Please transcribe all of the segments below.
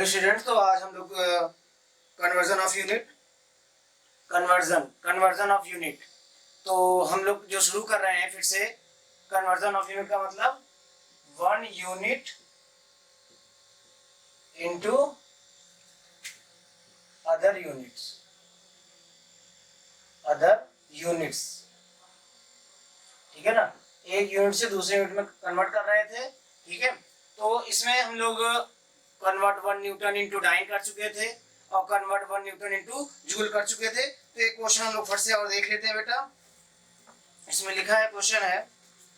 Hello students, तो आज हम लोग conversion of unit conversion of unit तो हम लोग जो शुरू कर रहे हैं फिर से। कन्वर्जन ऑफ यूनिट का मतलब one unit into other units, ठीक है ना। एक यूनिट से दूसरे यूनिट में कन्वर्ट कर रहे थे, ठीक है। तो इसमें हम लोग कन्वर्ट 1 न्यूटन इंटू डाइन कर चुके थे और कन्वर्ट 1 न्यूटन इंटू जूल कर चुके थे। तो एक क्वेश्चन हम लोग फट से और देख लेते हैं बेटा। इसमें लिखा है, क्वेश्चन है,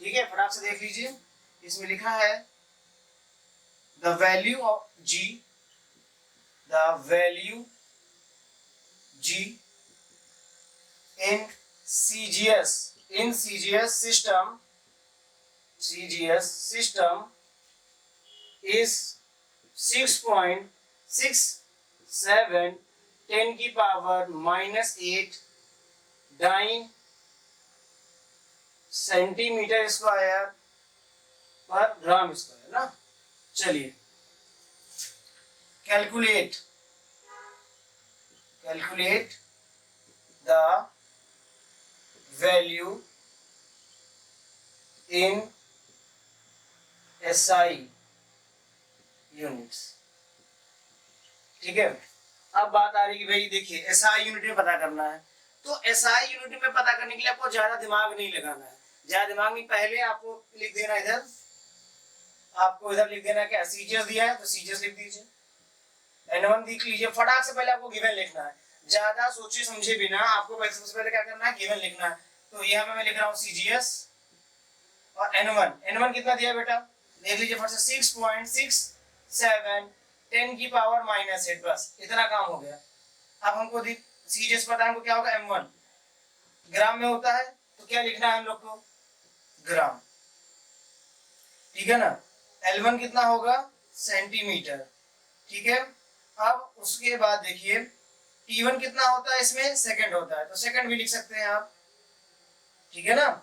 ठीक है, फटाक से देख लीजिए। इसमें लिखा है the value of G in CGS system is 6.67 10 की पावर -8 डाइन सेंटीमीटर स्क्वायर पर ग्राम स्क्वायर ना। चलिए calculate the value in SI units, ठीक है। अब बात आ रही है कि भाई देखिए SI यूनिट में पता करना है। तो SI यूनिट में पता करने के लिए आपको ज्यादा दिमाग नहीं लगाना है। ज्यादा दिमाग नहीं, पहले आपको लिख देना इधर, आपको इधर लिख देना क्या, सीजीएस दिया है तो सीजीएस लिख दीजिए, N1 देख लीजिए। फटाक से पहले आपको गिवन लिखना है, ज्यादा सोचे समझे बिना आपको सबसे पहले क्या करना है, गिवन लिखना है। तो यहाँ पे मैं लिख रहा हूँ सीजीएस और N1 कितना दिया बेटा, देख लीजिए फट से 6.67 10 की पावर -8, बस इतना काम हो गया। अब हमको सीजीएस पता है, हमको क्या होगा, M1 ग्राम में होता है, तो क्या लिखना है हम लोग को, ग्राम, ठीक है ना। L1 कितना होगा, सेंटीमीटर, ठीक है। अब उसके बाद देखिए T1 कितना होता है, इसमें सेकंड होता है, तो सेकंड भी लिख सकते हैं आप, ठीक है ना,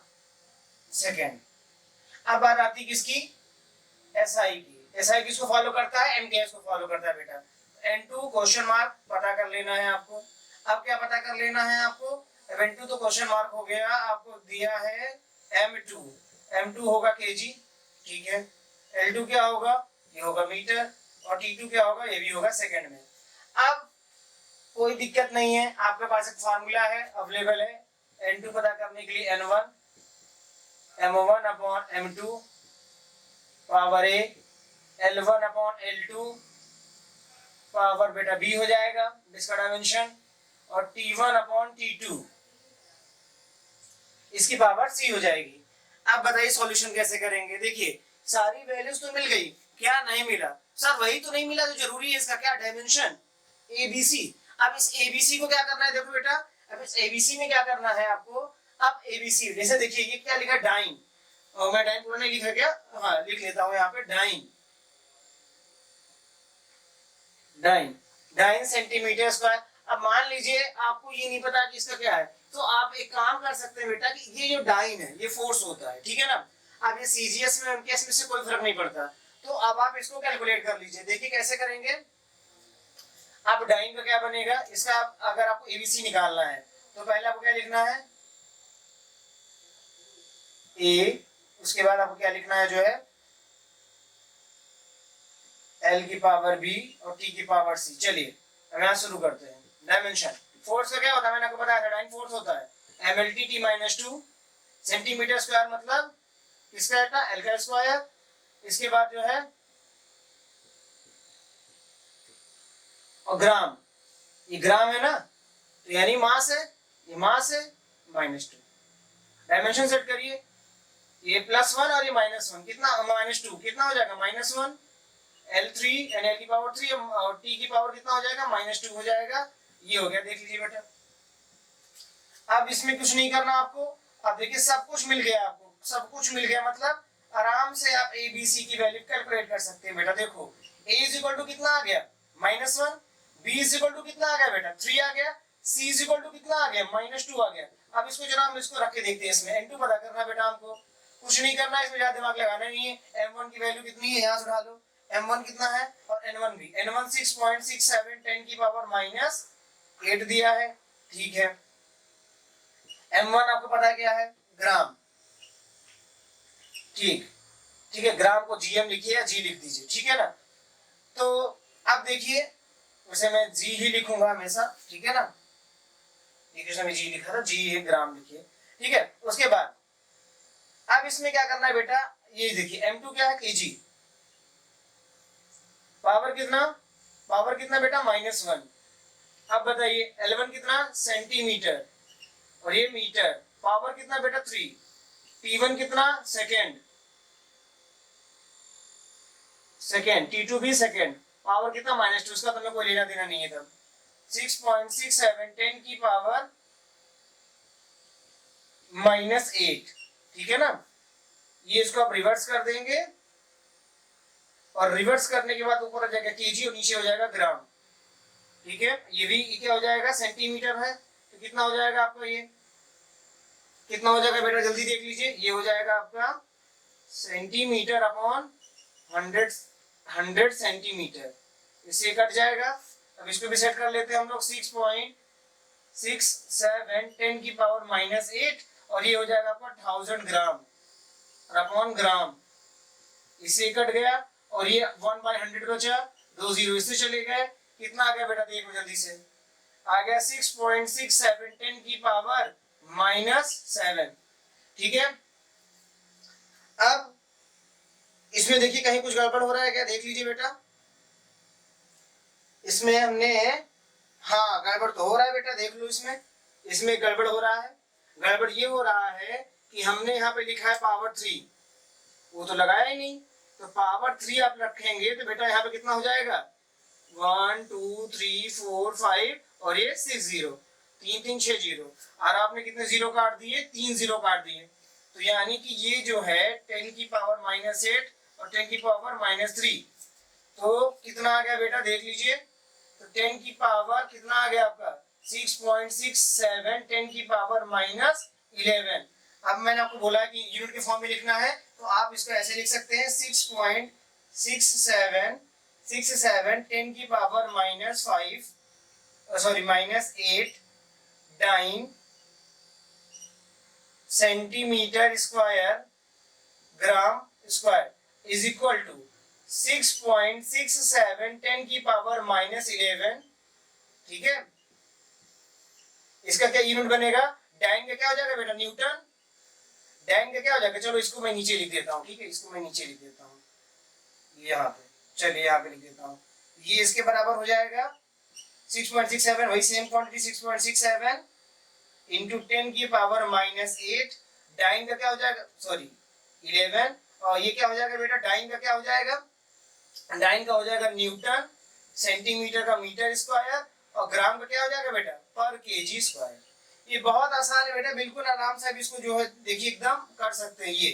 सेकंड। अब बात आती किसकी, SI की। SI किसको फॉलो करता है, MKS को फॉलो करता है बेटा। N2 क्वेश्चन मार्क पता कर लेना है आपको। अब क्या पता कर लेना है आपको, N2 तो क्वेश्चन मार्क हो गया, आपको दिया है M2 होगा केजी, ठीक है। L2 क्या होगा, ये होगा मीटर, और T2 क्या होगा, ये भी होगा सेकंड में। अब कोई दिक्कत नहीं है, आपके पास एक फार्मूला है, अवेलेबल है N2 पता करने के लिए, N1 M1 upon M2 power A, L1 upon L2 power बेटा B हो जाएगा, इसका डायमेंशन, और T1 अपॉन T2 इसकी पावर C हो जाएगी। अब बताइए सॉल्यूशन कैसे करेंगे। देखिए सारी वैल्यूज तो मिल गई, क्या नहीं मिला, सर वही तो नहीं मिला जो जरूरी है, इसका क्या, डायमेंशन ABC। अब इस ABC को क्या करना है, देखो बेटा, अब इस ABC में क्या करना है आपको। अब ABC जैसे देखिए ये क्या लिखा, डाइन, और मैं डाइन पूरा नहीं लिखा क्या, हाँ लिख लेता हूं यहाँ पे, डाइन सेंटीमीटर स्क्वायर। अब मान लीजिए आपको ये नहीं पता कि इसका क्या है, तो आप एक काम कर सकते हैं बेटा कि ये जो डाइन है ये फोर्स होता है, ठीक है ना। अब ये सीजीएस में एमकेएस में से कोई फर्क नहीं पड़ता, तो अब आप इसको कैलकुलेट कर लीजिए। देखिए कैसे करेंगे। अब डाइन का क्या बनेगा, इसका अगर आपको एबीसी निकालना है तो पहले आपको क्या लिखना है, ए, उसके बाद आपको क्या लिखना है, जो है L की पावर B और T की पावर C। चलिए अब यहाँ शुरू करते हैं। डायमेंशन, फोर्स का क्या होता है, मैंने आपको बताया था, डाइन फोर्स होता है MLT -2 सेंटीमीटर स्क्वायर, मतलब किसका है, L का स्क्वायर। इसके बाद जो है और ग्राम, ये ग्राम है ना, तो यानी मास है, ये मास है -2। डायमेंशन सेट करिए, ये +1 और ये -1, कितना, -2, कितना हो जाएगा, -1 L3 यानी L की पावर 3 और T की पावर कितना हो जाएगा, -2 हो जाएगा। ये हो गया, देख लीजिए बेटा। अब इसमें कुछ नहीं करना आपको। अब देखिए सब कुछ मिल गया आपको, सब कुछ मिल गया, मतलब आराम से आप ABC की वैल्यू कैलकुलेट कर सकते हैं बेटा। देखो A = कितना आ गया, -1, B = कितना आ गया बेटा, 3 आ गया, C = कितना आ गया, -2 आ गया। अब इसको जरा हम इसको रख के देखते हैं, इसमें N2 पता करना है बेटा हमको, कुछ नहीं करना है, इसमें ज्यादा दिमाग लगाना नहीं है। M1 की वैल्यू कितनी है, यहाँ से उठा लो, M1 कितना है और और N1 भी, N1 6.67 10 की पावर माइनस 8 दिया है, ठीक है। M1 आपको पता है क्या है, ग्राम, ठीक ठीक है, ग्राम को GM लिखिए या G लिख दीजिए, ठीक है ना। तो अब देखिए, वैसे मैं G ही लिखूंगा हमेशा, ठीक है ना, इक्वेशन में G लिखा था, G है, ग्राम लिखिए, ठीक है। उसके बाद अब इसमें क्या करना है बेटा, ये देखिए M2 क्या है, kg, पावर कितना, पावर कितना बेटा, -1। अब बताइए L1 कितना, सेंटीमीटर, और ये मीटर, पावर कितना बेटा 3, T1 कितना, सेकेंड, T2 भी सेकेंड, पावर कितना -2, उसका तुम्हें कोई लेना देना नहीं है। तब 6.67 10 की पावर -8, ठीक है ना। ये इसको आप रिवर्स कर देंगे, और रिवर्स करने के बाद ऊपर आ जाएगा केजी और नीचे हो जाएगा ग्राम, ठीक है। ये भी क्या हो जाएगा, सेंटीमीटर है, तो कितना हो जाएगा आपका, ये कितना हो जाएगा बेटा, जल्दी देख लीजिए, ये हो जाएगा आपका सेंटीमीटर अपॉन 100 सेंटीमीटर, इससे कट जाएगा। अब इसको भी सेट कर लेते हैं हम लोग, 6.67 10 की पावर -8, और ये हो जाएगा आपका 1000 ग्राम, और अपॉन ग्राम, इससे कट गया, और ये 1/100 बचा, 2 जीरो इससे चले गए, कितना आ गया बेटा, देखो जल्दी से, आ गया 6.67 10 की पावर -7, ठीक है। अब इसमें देखिए कहीं कुछ गड़बड़ हो रहा है क्या, देख लीजिए बेटा, इसमें हमने, हाँ गड़बड़ तो हो रहा है बेटा, देख लो, इसमें गड़बड़ हो रहा है। गड़बड़ ये हो रहा है कि हमने यहाँ पे लिखा है पावर 3, वो तो लगाया ही नहीं, तो पावर 3 आप रखेंगे तो बेटा यहाँ पे कितना हो जाएगा, 1 2 3 4 5, और ये 6 जीरो, 3 3 6 जीरो, और आपने कितने जीरो काट दिए, 3 जीरो काट दिए, तो यानी कि ये जो है 10 की पावर -8 और 10 की पावर -3, तो कितना आ गया बेटा, देख लीजिए, तो 10 की पावर कितना आ गया आपका, 6.67 10 की पावर -11। अब मैंने आपको बोला कि यूनिट के फॉर्म में लिखना है, तो आप इसको ऐसे लिख सकते हैं, 6.67 10 की power -5, sorry -8 dyne centimetre square gram square is equal to 6.67 10 की पावर -11, ठीक है। इसका क्या यूनिट बनेगा, डाइन का क्या हो जाएगा बेटा, न्यूटन, डाइन का क्या हो जाएगा, चलो इसको मैं नीचे लिख देता हूँ, ठीक है, इसको मैं नीचे लिख देता हूँ, यहाँ पे, चलिए यहाँ पे लिख देता हूँ, ये इसके बराबर हो जाएगा 6.67, वही सेम क्वांटिटी 6.67 इंटू 10 की पावर -8, डाइन का क्या हो जाएगा, सॉरी 11, और ये क्या हो जाएगा बेटा, डाइन का क्या हो जाएगा, डाइन का हो जाएगा न्यूटन, सेंटीमीटर का मीटर स्क्वायर, और ग्राम का क्या हो जाएगा बेटा, पर केजी स्क्वायर। ये बहुत आसान है बेटा, बिल्कुल आराम से आप इसको जो है देखिए एकदम कर सकते हैं ये।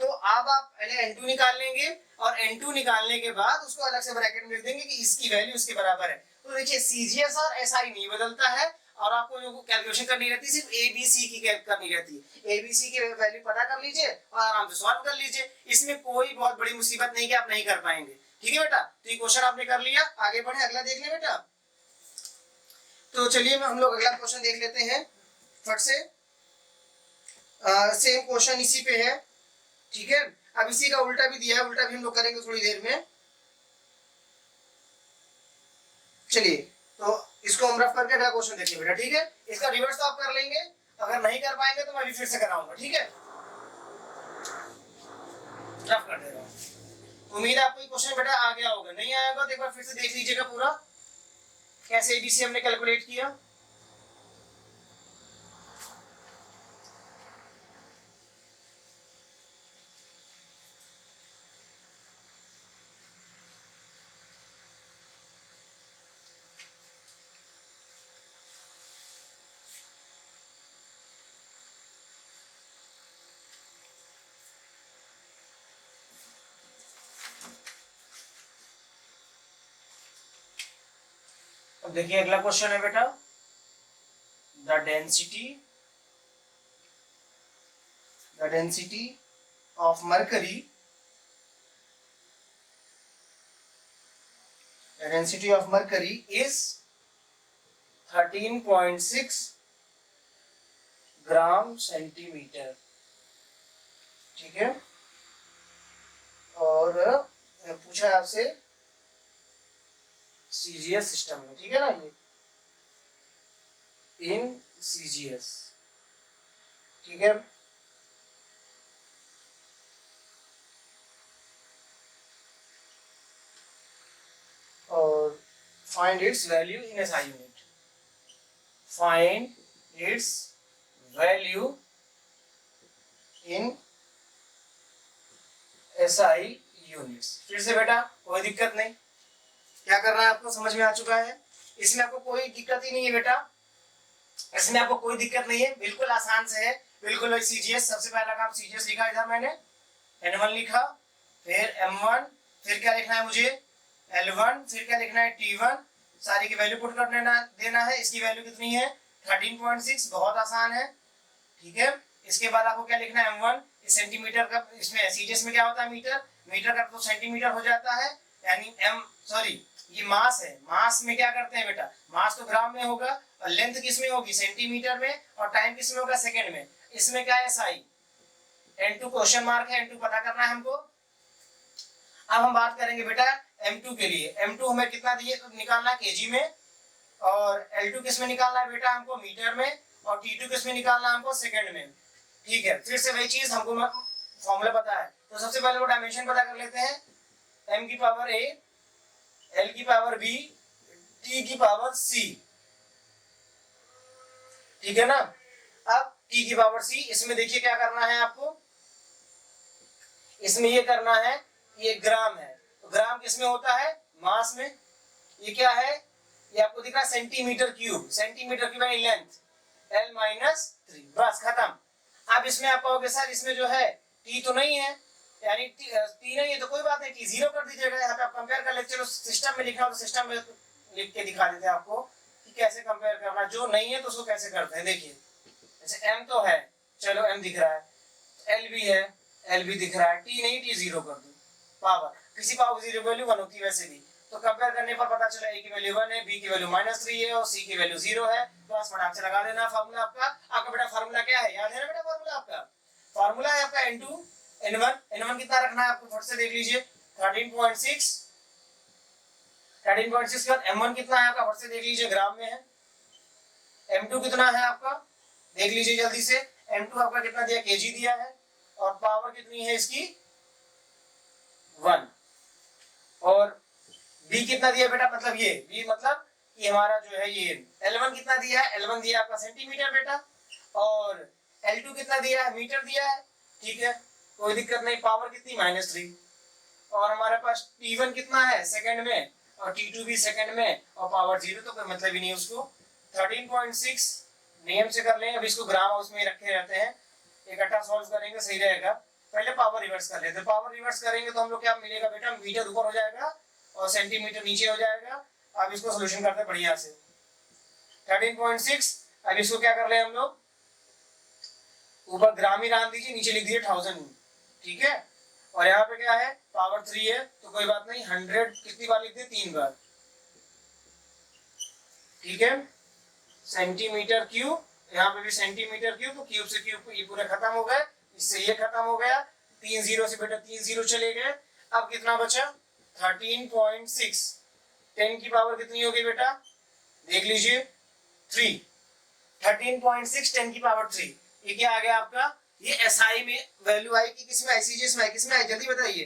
तो अब आप पहले N2 निकाल लेंगे, और N2 निकालने के बाद उसको अलग से ब्रैकेट में लिख देंगे कि इसकी वैल्यू इसके बराबर है। तो देखिए सीजीएस और एसआई नहीं बदलता है, और आपको जो कैलकुलेशन करनी रहती है सिर्फ एबीसी की करनी रहती है, एबीसी की वैल्यू पता कर लीजिए और आराम से सॉल्व कर लीजिए, इसमें कोई बहुत बड़ी मुसीबत नहीं कि आप नहीं कर पाएंगे, ठीक है बेटा। तो ये क्वेश्चन आपने कर लिया, आगे बढ़े, अगला देख ले बेटा। तो चलिए हम लोग अगला क्वेश्चन देख लेते हैं फट से, सेम क्वेश्चन इसी पे है, ठीक है। अब इसी का उल्टा भी दिया है, उल्टा भी हम लोग करेंगे थोड़ी देर में। चलिए तो इसको हम रफ करके अगला क्वेश्चन देखिए बेटा, ठीक है। इसका रिवर्स तो आप कर लेंगे, अगर नहीं कर पाएंगे तो मैं भी फिर से कराऊंगा, ठीक है। रफ कर दे रहा हूँ, उम्मीद है आपको ये क्वेश्चन बेटा आ गया होगा, नहीं आया होगा तो एक बार फिर से देख लीजिएगा पूरा, कैसे एबीसी हमने कैलकुलेट किया। अब देखिए अगला क्वेश्चन है बेटा, the density of mercury density of mercury is 13.6 gram centimetre, ठीक है। और पूछा है आपसे सीजीएस सिस्टम में, ठीक है ना, ये इन सीजीएस, ठीक है। और find its value in SI unit, find its value in SI units. फिर से बेटा कोई दिक्कत नहीं, क्या करना है आपको समझ में आ चुका है, इसमें आपको कोई दिक्कत ही नहीं है बेटा, इसमें आपको कोई दिक्कत नहीं है, बिल्कुल आसान से है, बिल्कुल सीजीएस। सबसे पहला काम सीजीएस लिखा इधर मैंने, N1 लिखा, फिर M1, फिर क्या लिखना है मुझे L1, फिर क्या लिखना है T1, सारी की वैल्यू पुट कर देना है। इसकी वैल्यू कितनी है 13.6, बहुत आसान है, ठीक है। इसके बाद आपको क्या लिखना है M1, सेंटीमीटर का, इसमें सीजीएस में क्या होता है मीटर, मीटर का तो सेंटीमीटर हो जाता है, यानी ये मास है, मास में क्या करते हैं बेटा, मास तो ग्राम में होगा, और लेंथ किस में होगी सेंटीमीटर में, और टाइम किस में होगा सेकंड में। इसमें क्या है SI, N2 क्वेश्चन मार्क है, N2 पता करना है हमको। अब हम बात करेंगे बेटा M2 के लिए, M2 हमें कितना दिए निकालना है केजी में, और L2 किस में निकालना है बेटा हमको मीटर में, और T2 किस में निकालना है हमको सेकंड में, ठीक है। फिर से वही चीज हमको फॉर्मूला पता है, तो सबसे पहले वो डायमेंशन पता कर लेते हैं, m की पावर a, l की पावर b, t की पावर c, ठीक है ना। अब t की पावर c, इसमें देखिए क्या करना है आपको, इसमें ये करना है, ये ग्राम है, तो ग्राम किस में होता है मास में, ये क्या है, ये आपको दिख रहा है सेंटीमीटर क्यूब, सेंटीमीटर क्यूब यानी लेंथ L-3, बस खत्म। अब इसमें आप कहोगे सर इसमें जो है टी तो नहीं है, यानी टी नहीं है तो कोई बात नहीं, टी जीरो कर दीजिएगा, यहाँ पे आप कंपेयर कर लेते, चलो सिस्टम में लिखा हो तो सिस्टम में लिख के दिखा देते हैं आपको कि कैसे कंपेयर करना, जो नहीं है तो उसको कैसे करते हैं। देखिए जैसे एम तो है, चलो एम दिख रहा है, एल भी है, एल भी दिख रहा है, टी नहीं, टी जीरो कर दो, पावर किसी पावर जीरो वैल्यू 1 होती है वैसे भी, तो कंपेयर करने पर पता चला ए की वैल्यू 1 है, बी की वैल्यू -3 है, और सी की वैल्यू 0 है, बस फटाक से लगा देना फार्मूला आपका। आपका बेटा फार्मूला क्या है, याद है ना बेटा फार्मूला आपका, फार्मूला है आपका N2 N1, N1 कितना रखना है आपको फट से देख लीजिए 13.6, 13.6 के बाद M1 कितना है आपका फट से देख लीजिए, ग्राम में है। M2 कितना है आपका देख लीजिए जल्दी से, M2 आपका कितना दिया केजी दिया है, और पावर कितनी है इसकी 1, और B कितना दिया बेटा, मतलब ये B मतलब ये हमारा जो है ये L1 कितना दिया है, L1 दिया आपका सेंटीमीटर बेटा, और L2 कितना दिया है मीटर दिया है, ठीक है कोई दिक्कत नहीं, पावर कितनी -3, और हमारे पास T1 कितना है सेकंड में, और T2 भी सेकंड में, और पावर 0, तो कोई मतलब ही नहीं उसको। 13.6 नियम से कर लें, अब इसको ग्राम हाउस में रखे रहते हैं, इकट्ठा सॉल्व करेंगे सही रहेगा। पहले पावर रिवर्स कर लेते हैं, पावर रिवर्स करेंगे तो हम लोग क्या मिलेगा बेटा, मीटर ऊपर हो जाएगा और सेंटीमीटर नीचे हो जाएगा। अब इसको सोल्यूशन करते हैं बढ़िया से, 13.6, अब इसको क्या कर ले हम लोग, ऊपर ग्राम ही डाल दीजिए, नीचे लिख दीजिए 1000, ठीक है, और यहाँ पे क्या है पावर 3 है, तो कोई बात नहीं 100 कितनी बार लिख दे 3 बार, ठीक है, सेंटीमीटर क्यूब, यहाँ पे भी सेंटीमीटर क्यूब, तो क्यूब से क्यूब ये पूरे खत्म हो गए, इससे ये खत्म हो गया, 3 0 से बेटा 3 0 चले गए। अब कितना बचा 13.6, 10 की पावर कितनी होगी बेटा देख लीजिए 3, 13.6 10 की पावर 3, ये क्या आ गया आपका, ये एसआई में वैल्यू आई कि किसमें आई, सीजीएस में आई, किसमें आई जल्दी बताइए।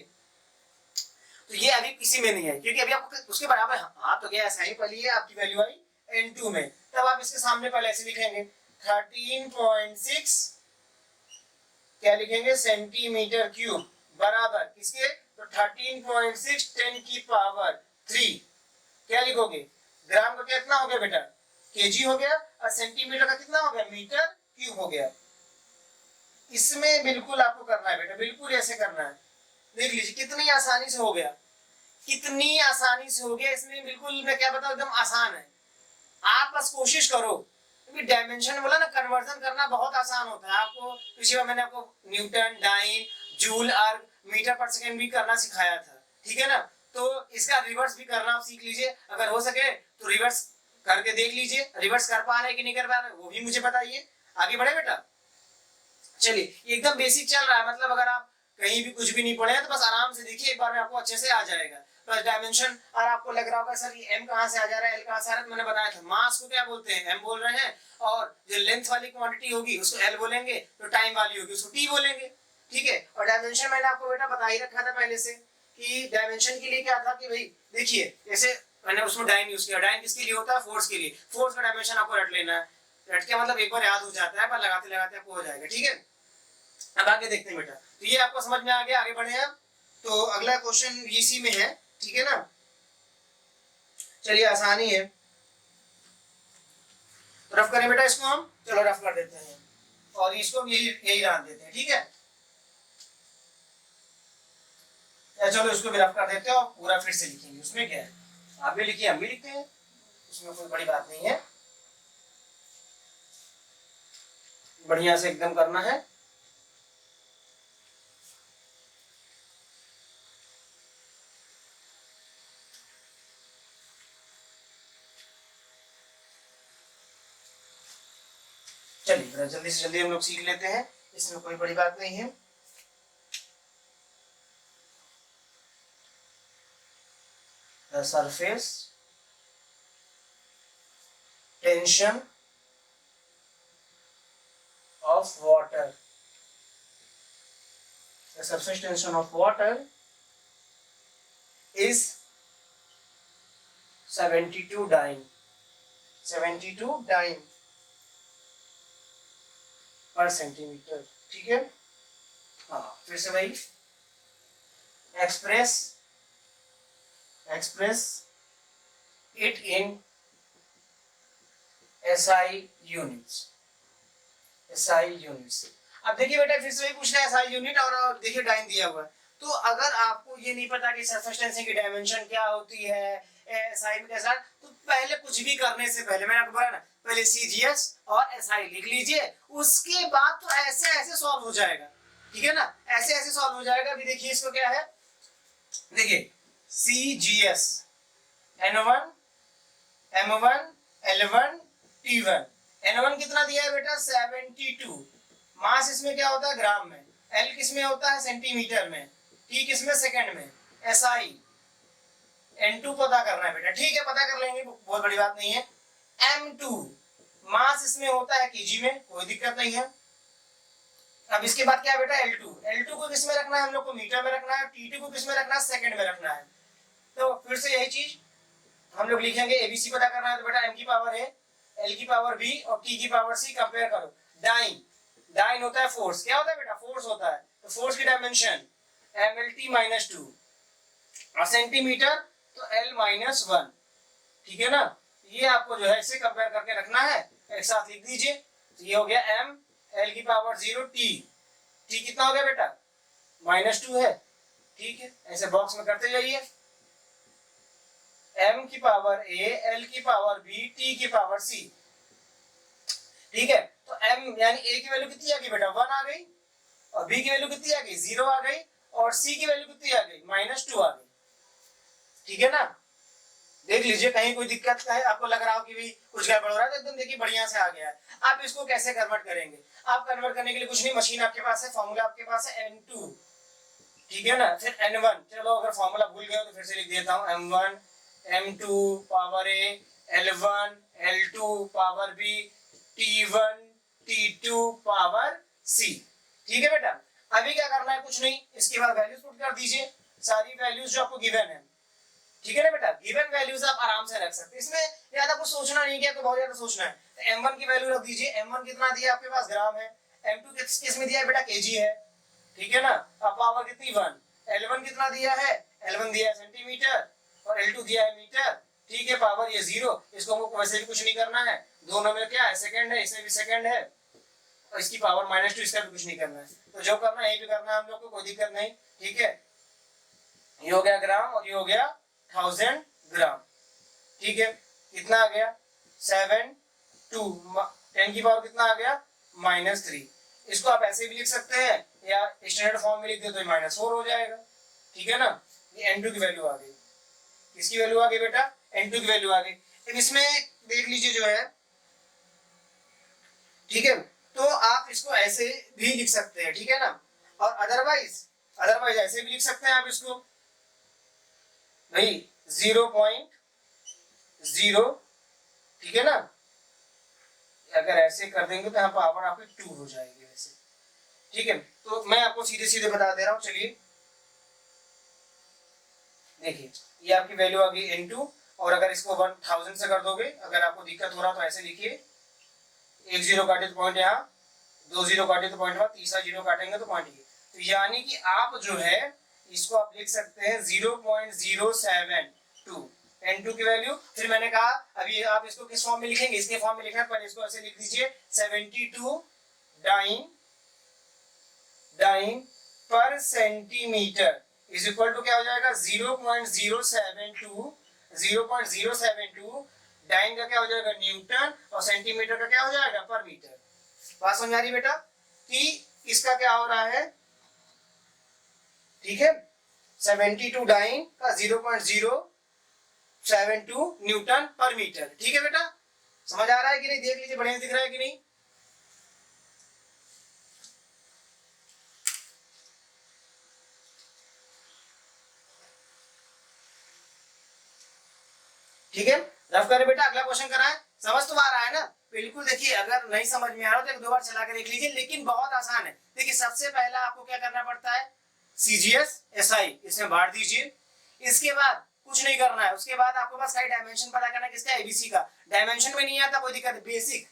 तो ये अभी किसी में नहीं है क्योंकि अभी आपको उसके बराबर हाँ तो क्या एसआई वाली है आपकी वैल्यू आई N2 में, तब आप इसके सामने पहले ऐसे लिखेंगे 13.6 क्या लिखेंगे सेंटीमीटर क्यूब बराबर किसके, तो 13.6 10 की पावर 3 क्या लिखोगे, ग्राम का कितना हो गया बेटा केजी हो गया, और सेंटीमीटर का कितना हो गया मीटर क्यूब हो गया। इसमें बिल्कुल आपको करना है बेटा, बिल्कुल ऐसे करना है, देख लीजिए कितनी आसानी से हो गया, कितनी आसानी से हो गया, इसमें बिल्कुल मैं क्या बताऊं एकदम आसान है, आप बस कोशिश करो, क्योंकि डायमेंशन बोला ना कन्वर्जन करना बहुत आसान होता है। आपको पिछली बार मैंने आपको न्यूटन, डाइन, जूल, अर्ग, मीटर पर सेकंड भी करना सिखाया था, ठीक है ना, तो इसका रिवर्स भी करना आप सीख लीजिए, अगर हो सके तो रिवर्स करके देख लीजिए, रिवर्स कर पा रहे कि नहीं कर पा रहे वो भी मुझे बताइए। आगे बढ़े बेटा। चलिए एकदम बेसिक चल रहा है, मतलब अगर आप कहीं भी कुछ भी नहीं पढ़े हैं तो बस आराम से देखिए, एक बार में आपको अच्छे से आ जाएगा। बस डायमेंशन, और आपको लग रहा होगा सर ये m कहां से आ जा रहा है, l कहां से आ रहा है, तो मैंने बताया था मास को क्या बोलते हैं, m बोल रहे हैं, और जो लेंथ वाली क्वांटिटी होगी उसको l बोलेंगे, तो टाइम वाली होगी उसको t बोलेंगे, ठीक है। और डायमेंशन मैंने आपको बेटा बता ही रखा था पहले से कि डायमेंशन के लिए क्या था कि भाई देखिए, जैसे मैंने उसमें डाइन यूज किया, डाइन किसके लिए होता है, फोर्स के लिए, फोर्स का डायमेंशन आपको रट लेना है, रट के मतलब एक बार याद हो जाता है, पर लगाते लगाते आपको हो जाएगा, ठीक है। अब आगे देखते हैं बेटा, तो ये आपको समझ में आ गया, आगे बढ़े हम। तो अगला क्वेश्चन इसी में है, ठीक है ना। चलिए आसानी है, रफ करें बेटा इसको हम, चलो रफ कर देते हैं और इसको हम यही यही डाल देते हैं, ठीक है। या चलो इसको भी रफ कर देते हैं और पूरा फिर से लिखेंगे, उसमें क्या है, आप भी लिखिए हम भी लिखते हैं, उसमें कोई बड़ी बात नहीं है, बढ़िया से एकदम करना है। चलिए जल्दी से जल्दी हम लोग सीख लेते हैं, इसमें कोई बड़ी बात नहीं है। The surface tension of water, the surface tension of water is 72 dyne, 72 dyne पर सेंटीमीटर, ठीक है। हाँ फिर से भाई, express it in SI units, SI units. अब देखिए बेटा फिर से वही पूछ रहा है SI यूनिट, और देखिए डाइन दिया हुआ है, तो अगर आपको ये नहीं पता कि सरफेस टेंशन की डायमेंशन क्या होती है, SI में कैसा, तो पहले कुछ भी करने से पहले मैंने आपको बोला ना, पहले CGS और SI लिख लीजिए, उसके बाद तो ऐसे ऐसे सॉल्व हो जाएगा, ठीक है ना, ऐसे ऐसे सॉल्व हो जाएगा। अभी देखिए इसको क्या है, देखिए CGS N1 M1 L1 T1, N1 कितना दिया है बेटा 72, मास इसमें क्या होता है ग्राम में, L किस में होता है सेंटीमीटर में, T किस में सेकंड में, SI N2 पता करना है बेटा, ठीक है पता कर लेंगे, बहुत बड़ी बात नहीं है। M2 मास इसमें होता है केजी में, कोई दिक्कत नहीं है। अब इसके बाद क्या है बेटा L2 को किस में रखना है हम लोग को, मीटर में रखना है, T2 को किस में रखना है, सेकंड में रखना है। तो फिर से यही चीज हम लोग लिखेंगे, ABC पता करना है तो बेटा M की पावर A, L की पावर B और T की पावर C कंपेयर करो। डाइन होता है फोर्स, क्या होता है बेटा फोर्स होता है, तो फोर्स की डायमेंशन MLT-2 और सेंटीमीटर तो L-1, ठीक है ना। ये आपको जो है इसे कंपेयर करके रखना है, एक साथ लिख दीजिए, तो ये हो गया M, L की पावर 0 T कितना हो गया बेटा -2 है, ठीक है, ऐसे बॉक्स में करते जाइए, M की पावर A, L की पावर B, T की पावर C, ठीक है। तो M यानी A की वैल्यू कितनी आ गई बेटा 1 आ गई, और B की वैल्यू कितनी आ गई 0 आ गई, और C की वैल्यू कितनी आ गई -2 आ गई, ठीक है ना। देख लीजिए कहीं कोई दिक्कत है, आपको लग रहा हो कि भी कुछ गड़बड़ हो रहा है, तो एकदम देखिए बढ़िया से आ गया है। आप इसको कैसे कन्वर्ट करेंगे, आप कन्वर्ट करने के लिए कुछ नहीं, मशीन आपके पास है, फॉर्मूला आपके पास है N2, ठीक है ना, फिर N1, चलो अगर फॉर्मूला भूल गए तो फिर से लिख देता हूँ, M1 M2 power A, L1 L2 power B, T1 T2 power C, ठीक है बेटा। अभी क्या करना है, कुछ नहीं, इसके बाद वैल्यूज पुट कर दीजिए, सारी वैल्यूज जो आपको गिवन है, ठीक है ना बेटा, गिवन वैल्यूज आप आराम से रख सकते हैं, इसमें ज्यादा कुछ सोचना नहीं है, तो बहुत ज्यादा सोचना है। तो M1 की वैल्यू रख दीजिए, M1 कितना दिया आपके पास ग्राम है, M2 किस में दिया है बेटा केजी है, ठीक है ना। अब पावर कितनी 1, L1 कितना दिया है, L1 दिया है सेंटीमीटर और L2 दिया है मीटर, ठीक है, पावर ये 0, इसको हमको वैसे भी कुछ नहीं करना है, दोनों में क्या है सेकंड है, इसमें भी सेकंड है, और इसकी पावर -2, इसका भी कुछ नहीं करना है, तो जो करना है यही भी करना है हम लोग को, कोई दिक्कत नहीं, ठीक है। ये हो गया ग्राम और ये हो गया 1000 ग्राम, ठीक है, कितना आ गया 7 2, 10 की पावर कितना आ गया -3, इसको आप ऐसे भी लिख सकते हैं या स्टैंडर्ड फॉर्म में लिख दे तो -4 हो जाएगा, ठीक है ना। ये N2 की वैल्यू आ गई, किसकी वैल्यू आ गई बेटा, N2 की वैल्यू आ गई। अब इसमें देख लीजिए जो है, ठीक है, तो आप इसको ऐसे भी लिख सकते हैं, ठीक है ना, और अदरवाइज ऐसे भी लिख सकते हैं आप इसको भाई 0.0, ठीक है ना, अगर ऐसे कर देंगे तो यहाँ पावर आपकी 2 हो जाएगी वैसे, ठीक है। तो मैं आपको सीधे सीधे बता दे रहा हूँ, चलिए देखिए, ये आपकी वैल्यू आ गई N2, और अगर इसको 1000 से कर दोगे, अगर आपको दिक्कत हो रहा तो ऐसे लिखिए, एक जीरो काटे तो पॉइंट यहाँ, दो जीरो काटे तो पॉइंट वहाँ, तीसरा जीरो काटेंगे तो पॉइंट ये, तो यानी कि आप जो है इसको आप लिख सकते हैं 0.072 N2 की वैल्यू। फिर मैंने कहा अभी आप इसको किस फॉर्म में लिखेंगे, इसके फॉर्म में लिखना, पहले इसको ऐसे लिख दीजिए 72 डाइन पर सेंटीमीटर इज इक्वल टू क्या हो जाएगा 0.072 डाइन का क्या हो जाएगा न्यूटन, और सेंटीमीटर का क्या हो जाएगा पर मीटर। बात समझ आ रही बेटा कि इसका क्या हो रहा है, ठीक है, 72 डाइन का 0.072 न्यूटन पर मीटर, ठीक है बेटा, समझ आ रहा है कि नहीं, देख लीजिए बढ़िया दिख रहा है कि नहीं। ठीक है, रफ करें बेटा, अगला क्वेश्चन कराएं, समझ तो आ रहा है ना, बिल्कुल। देखिए अगर नहीं समझ में आ रहा तो एक दो बार चला के देख लीजिए, लेकिन बहुत आसान है। देखिए सबसे पहला आपको क्या करना पड़ता है, सीजीएस एसआई इसमें बांट दीजिए, इसके बाद कुछ नहीं करना है, उसके बाद आपको बस खाली डायमेंशन पता करना है किसका, एबीसी का। डायमेंशन में नहीं आता कोई दिक्कत, बेसिक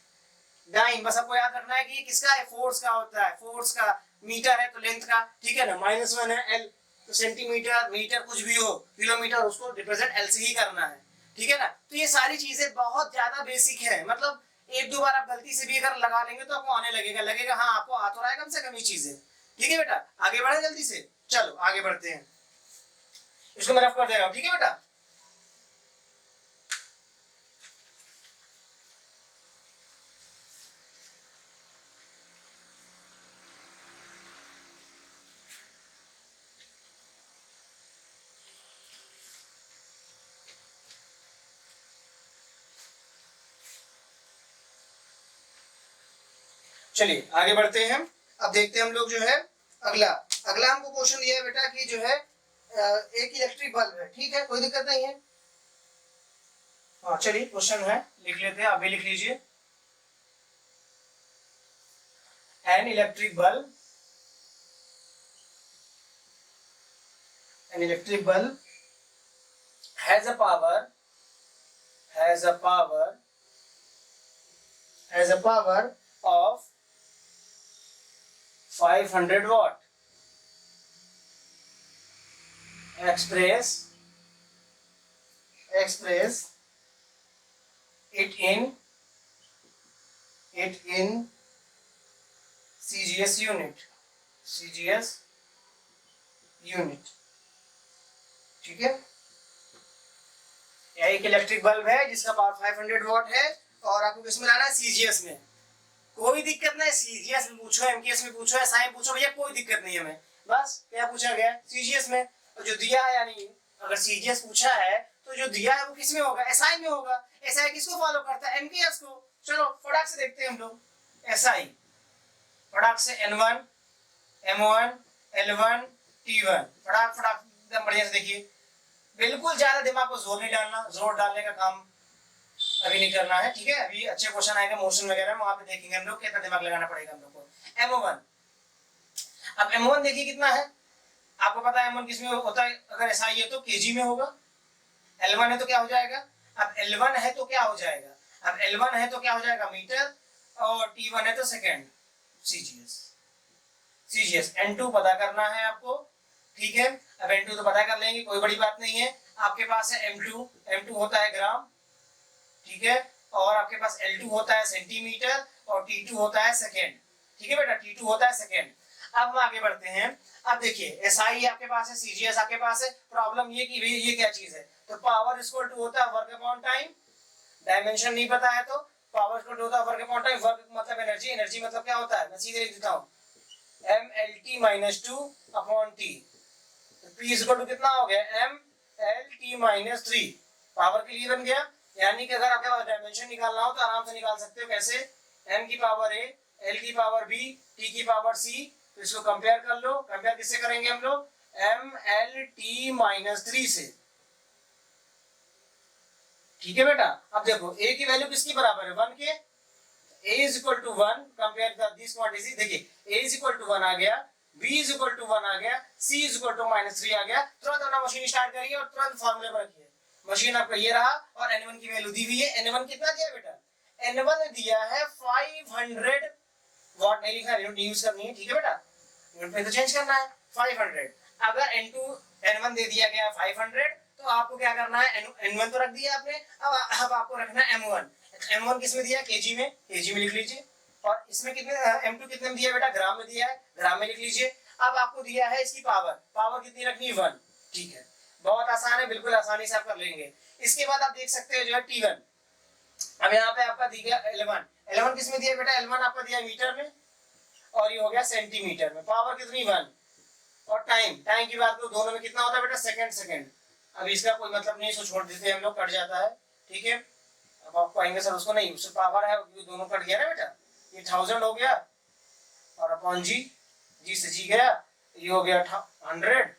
डाइन बस आपको याद रखना है कि किसका है, फोर्स का होता है, फोर्स का, मीटर है तो लेंथ का, ठीक है ना, -1 है एल, तो सेंटीमीटर मीटर कुछ भी हो, किलोमीटर उसको रिप्रेजेंट एल से ही करना है, ठीक है ना। तो ये सारी चीजें बहुत ज्यादा बेसिक है, मतलब एक दो बार आप गलती से भी अगर लगा लेंगे तो आपको आने लगेगा हाँ आपको आ तो रहा है कम से कम ये चीजें, ठीक है बेटा। आगे बढ़े जल्दी से, चलो आगे बढ़ते हैं, इसको मैं रफ कर दे रहा हूँ, ठीक है बेटा। चलिए आगे बढ़ते हैं, अब देखते हैं हम लोग जो है अगला हमको क्वेश्चन दिया है बेटा कि जो है एक इलेक्ट्रिक बल्ब है, ठीक है, कोई दिक्कत नहीं है। हाँ चलिए क्वेश्चन है, लिख लेते हैं, अभी लिख लीजिए। An electric bulb has a power of 500 watt. Express it in CGS unit, ठीक है। यह एक इलेक्ट्रिक बल्ब है जिसका पावर 500 वॉट है, और आपको किसमें लाना है, सीजीएस में। कोई दिक्कत नहीं, सीजीएस में पूछो, एमकेएस में पूछो, एसआई में पूछो, भैया कोई दिक्कत नहीं है हमें, बस क्या पूछा गया सीजीएस में, और जो दिया है यानी अगर सीजीएस पूछा है तो जो दिया है वो किस में होगा, एसआई में होगा। एसआई किसको फॉलो करता है, एमकेएस को। चलो फटाक से देखते हैं हम लोग एसआई, फटाक से N1 M1 L1 T1, फटाक एकदम बढ़िया से देखिए, बिल्कुल ज्यादा दिमाग को जोर नहीं डालना, जोर डालने का काम अभी नहीं करना है, ठीक है। अभी अच्छे क्वेश्चन आएंगे मोशन वगैरह में, वहां पे देखेंगे हम लोग कितना दिमाग लगाना पड़ेगा हम लोग को। M1, अब M1 देखिए कितना है, आपको पता है M1 किसमें होता है, अगर ऐसा है तो केजी में होगा। L1 है तो क्या हो जाएगा, अब L1 है तो क्या हो जाएगा, अब L1 है तो क्या हो जाएगा मीटर, और T1 है तो सेकेंड, सीजीएस। N2 पता करना है आपको, ठीक है। अब N2 तो पता कर लेंगे, कोई बड़ी बात नहीं है। आपके पास है M2 होता है ग्राम, ठीक है, और आपके पास L2 होता है सेंटीमीटर, और T2 होता है सेकेंड, ठीक है बेटा, T2 होता है सेकेंड। अब हम आगे बढ़ते हैं, अब देखिए SI आपके पास है, CGS आपके पास है, प्रॉब्लम ये कि ये क्या चीज है, तो पावर इक्वल टू होता है वर्क अपॉन टाइम, डायमेंशन नहीं पता है तो पावर इक्वल टू होता है वर्क अपॉन टाइम, वर्क मतलब एनर्जी मतलब क्या होता है, मैं सीधे लिख देता हूँ MLT - 2 upon T, P equal to कितना हो गया, L T minus three power के लिए बन गया। यानी कि अगर आपके डायमेंशन निकालना हो तो आराम से निकाल सकते हो। कैसे? m की पावर a, l की पावर b, t की पावर c। तो इसको कंपेयर कर लो। कंपेयर किससे करेंगे हम लोग? m l t minus three से। ठीक है बेटा। अब देखो a की वैल्यू किसकी बराबर है? 1 के। a is equal to 1 compare this quantity. देखिए a इज इक्वल टू 1 आ गया, b इज इक्वल टू 1 आ गया, c इज इक्वल टू -3 आ गया। तुरंत अपना मशीन स्टार्ट करिए और तुरंत फार्मूले पर रखिए। मशीन आपका ये रहा और n1 की वैल्यू दी हुई है। n1 कितना दिया बेटा? n1 दिया है 500 वॉट। नहीं लिखना, यूनिट यूज करनी है। ठीक है बेटा, यूनिट पे तो चेंज करना है। 500। अगर n1 दे दिया गया 500 तो आपको क्या करना है? n1 तो रख दिया आपने, अब आपको रखना है m1। m1 किसमें दिया? kg में। kg में लिख लीजिए। और इसमें कितने m2 कितने में दिया बेटा? ग्राम में दिया है, ग्राम में लिख लीजिए। अब आपको दिया है इसकी पावर, पावर कितनी रखनी है? 1। ठीक है, बहुत आसान है, बिल्कुल आसानी से आप कर लेंगे। इसके बाद आप देख सकते हो जो है T1। अब यहाँ पे आपका दिया L1। L1 किसमें दिया बेटा? L1 आपका दिया मीटर में और ये हो गया सेंटीमीटर में। पावर कितनी? 1। और टाइम, टाइम की बात करो दोनों में कितना होता है बेटा? Second second. अब इसका कोई मतलब नहीं, इसको छोड़ देते हैं हम लोग, कट जाता है। ठीक है, अब आपको आएंगे सर उसको नहीं, उससे पावर है, दोनों कट गया ना बेटा। ये 1000 हो गया और अपॉन जी, जी से जी गया, ये हो गया 100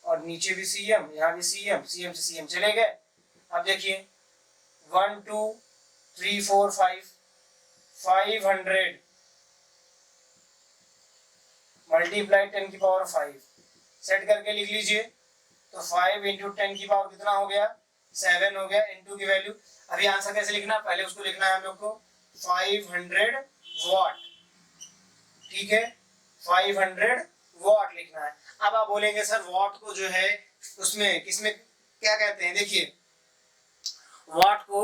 और नीचे भी सीएम, यहाँ भी सीएम, सीएम से सीएम चले गए। अब देखिए 1 2 3 4 5 500 मल्टीप्लाई 10 की पावर 5 सेट करके लिख लीजिए। तो 5 इंटू 10 की पावर कितना हो गया? 7 हो गया। इनटू की वैल्यू, अभी आंसर कैसे लिखना? पहले उसको लिखना है हम लोग को 500 वॉट। ठीक है, 500 वॉट लिखना है। अब आप बोलेंगे सर वॉट को जो है उसमें किसमें क्या कहते हैं? देखिए वॉट को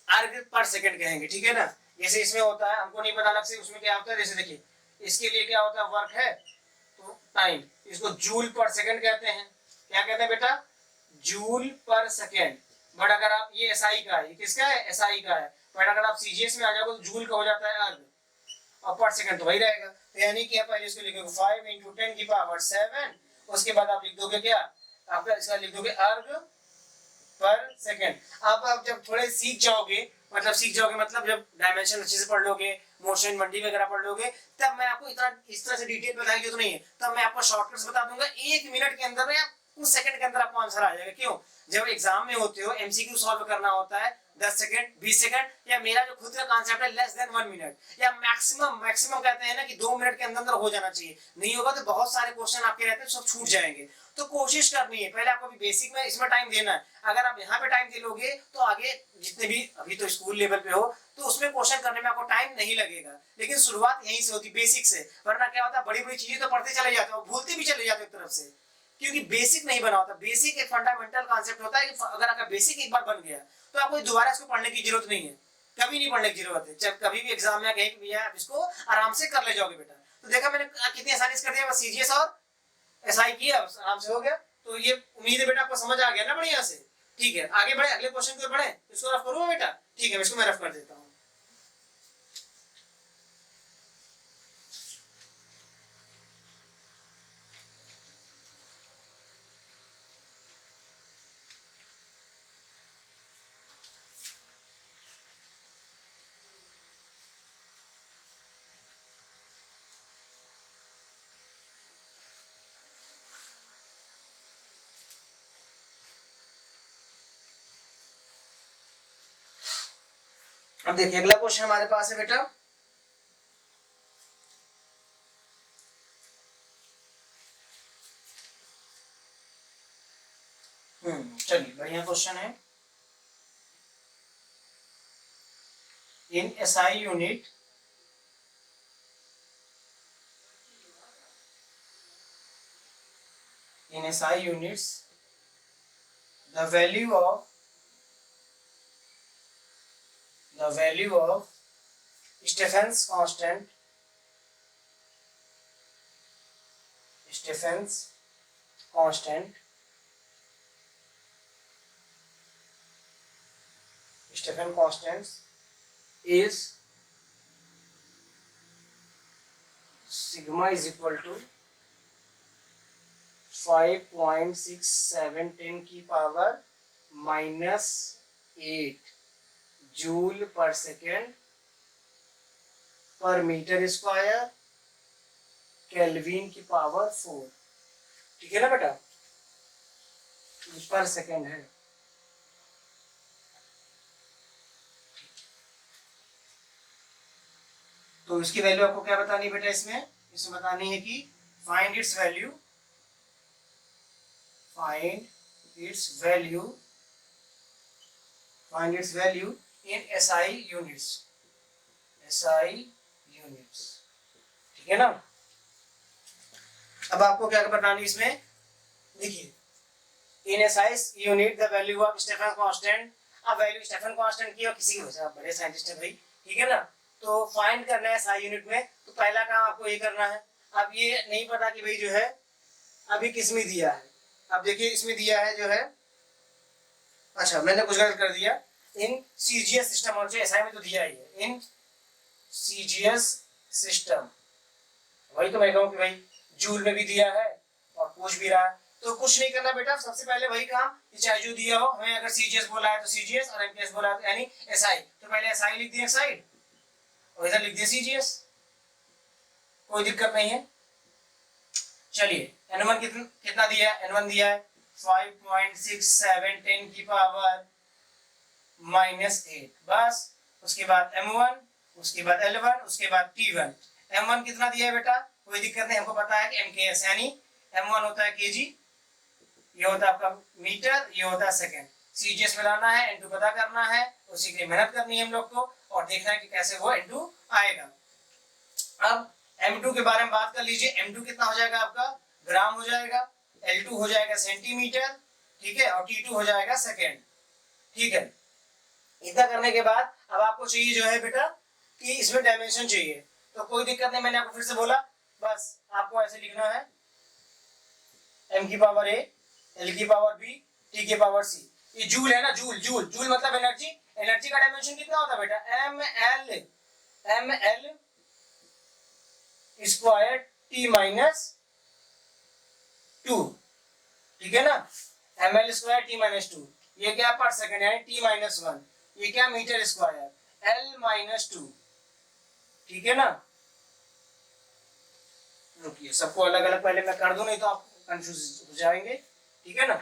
अर्ग पर सेकंड कहेंगे। ठीक है ना, जैसे इसमें होता है, हमको नहीं पता अलग से उसमें क्या होता है। जैसे देखिए इसके लिए क्या होता है? वर्क है तो टाइम, इसको जूल पर सेकंड कहते हैं। क्या कहते हैं बेटा? जूल पर सेकंड। बट अगर आप ये एसआई का है, ये किसका है? एसआई का है। बट अगर आप सीजीएस में आ जाओगे तो जूल का हो जाता है अर्ग और पर सेकंड तो वही रहेगा। तो यानी कि आप पहले इसको लिखोगे 5 इंटू 10 की पावर 7। उसके बाद आप लिख दोगे क्या? आपका इसका लिख दोगे अर्ग पर सेकंड। आप जब थोड़े सीख जाओगे, मतलब जब डायमेंशन अच्छे से पढ़ लोगे, मोशन मंडी वगैरह पढ़ लोगे, तब मैं आपको इतना इस तरह से डिटेल बताने की तो नहीं है। तब मैं आपको शॉर्टकट्स बता दूंगा, 1 मिनट के अंदर या कुछ सेकंड के अंदर आपको आंसर आ जाएगा। क्यों? जब एग्जाम में होते हो, एमसीक्यू सॉल्व करना होता है 10 सेकंड 20 सेकंड, या मेरा जो खुद का कॉन्सेप्ट है लेस देन 1 मिनट, या मैक्सिमम कहते हैं ना कि 2 मिनट के अंदर हो जाना चाहिए। नहीं होगा तो बहुत सारे क्वेश्चन आपके रहते हैं, सब छूट जाएंगे। तो कोशिश करनी है, पहले आपको भी बेसिक में इसमें टाइम देना है। अगर आप यहाँ पे टाइम दे लोगे तो आगे जितने भी अभी तो स्कूल लेवल पे हो तो उसमें क्वेश्चन करने में आपको टाइम नहीं लगेगा। लेकिन शुरुआत यहीं से होती, बेसिक से। वरना क्या होता है, बड़ी बड़ी चीजें तो पढ़ते चले जाते हो, भूलते भी चले जाते हो एक तरफ से, क्योंकि बेसिक नहीं बना होता। बेसिक एक फंडामेंटल कॉन्सेप्ट होता है कि अगर आपका बेसिक एक बार बन गया तो आपको दोबारा इसको पढ़ने की जरूरत नहीं है, कभी नहीं पढ़ने की जरूरत है। जब कभी भी एग्जाम में कहीं भैया आप इसको आराम से कर ले जाओगे बेटा। तो देखा मैंने कितनी आसानी से कर दिया, बस सीजीएस और एसआई किया, आराम से हो गया। तो ये उम्मीद है बेटा आपको समझ आ गया ना बढ़िया से। ठीक है, आगे बढ़े, अगले क्वेश्चन की ओर बढ़े। इसको रफ करूंगा बेटा? ठीक है, इसको मैं रफ कर देता हूँ। अब देखिए अगला क्वेश्चन हमारे पास है बेटा, चलिए बढ़िया क्वेश्चन है। In SI unit in SI units the value of Stephen's constant Stephen constant is sigma is equal to 5.6710 की पावर -8 जूल पर सेकेंड पर मीटर स्क्वायर केल्विन की पावर 4। ठीक है ना बेटा, पर सेकेंड है। तो इसकी वैल्यू आपको क्या बतानी बेटा, इसमें बतानी है कि find its value, in SI units, ठीक है ना। अब आपको क्या बतानी इसमें, देखिए in SI unit the value of Stefan constant. अब वैल्यू स्टेफन कांस्टेंट की और किसी हो, आप बड़े साइंटिस्ट हैं भाई, ठीक है ना। तो फाइंड करना है SI यूनिट में, तो पहला काम आपको ये करना है। अब ये नहीं पता कि भाई जो है अभी किस में दिया है। अब देखिए इसमें दिया है जो है, अच्छा मैंने कुछ गलत कर दिया, इन CGS सिस्टम, और जो SI में तो दिया ही है इन CGS सिस्टम, वही तो मैं कहूँ कि भाई जूल में भी दिया है और पूछ भी रहा है। तो कुछ नहीं करना बेटा, सबसे पहले वही काम, चाहे जो दिया हो, हमें अगर CGS बोला है तो CGS और MPS बोला है यानी SI, तो पहले SI लिख दिया साइड और इधर लिख दिया CGS, कोई दिक्कत नहीं है। चलिए N1 कितना दिया है, N1 दिया है 5.6710 की पावर -8, बस। उसके बाद M1, उसके बाद L1, उसके बाद T1। M1 कितना दिया है बेटा, कोई दिक्कत नहीं, हमको पता है कि MKS, यानी M1 होता है kg, ये होता है आपका मीटर, ये होता है सेकेंड। CGS मिलाना है, N2 पता करना है, उसी के लिए मेहनत करनी है हम लोग को और देखना है कि कैसे वो N2 आएगा। अब M2 के बारे में बात कर लीजिए। M2 कितना हो जाएगा आपका, ग्राम हो जाएगा, L2 हो जाएगा सेंटीमीटर, ठीक है, और T2 हो जाएगा सेकेंड, ठीक है। इतना करने के बाद अब आपको चाहिए जो है बेटा कि इसमें डायमेंशन चाहिए, तो कोई दिक्कत नहीं, मैंने आपको फिर से बोला, बस आपको ऐसे लिखना है M की पावर A, L की पावर B, T की पावर C। ये जूल है ना, जूल मतलब एनर्जी। एनर्जी का डायमेंशन कितना होता है बेटा, ml स्क्वायर T -2, ठीक है ना, ml स्क्वायर T -2, ये क्या पर सेकंड यानी T -1, ये क्या मीटर स्क्वायर L -2, ठीक है ना। रुकिए सबको अलग अलग पहले मैं कर दूं, नहीं तो आप कंफ्यूज हो जाएंगे, ठीक है ना।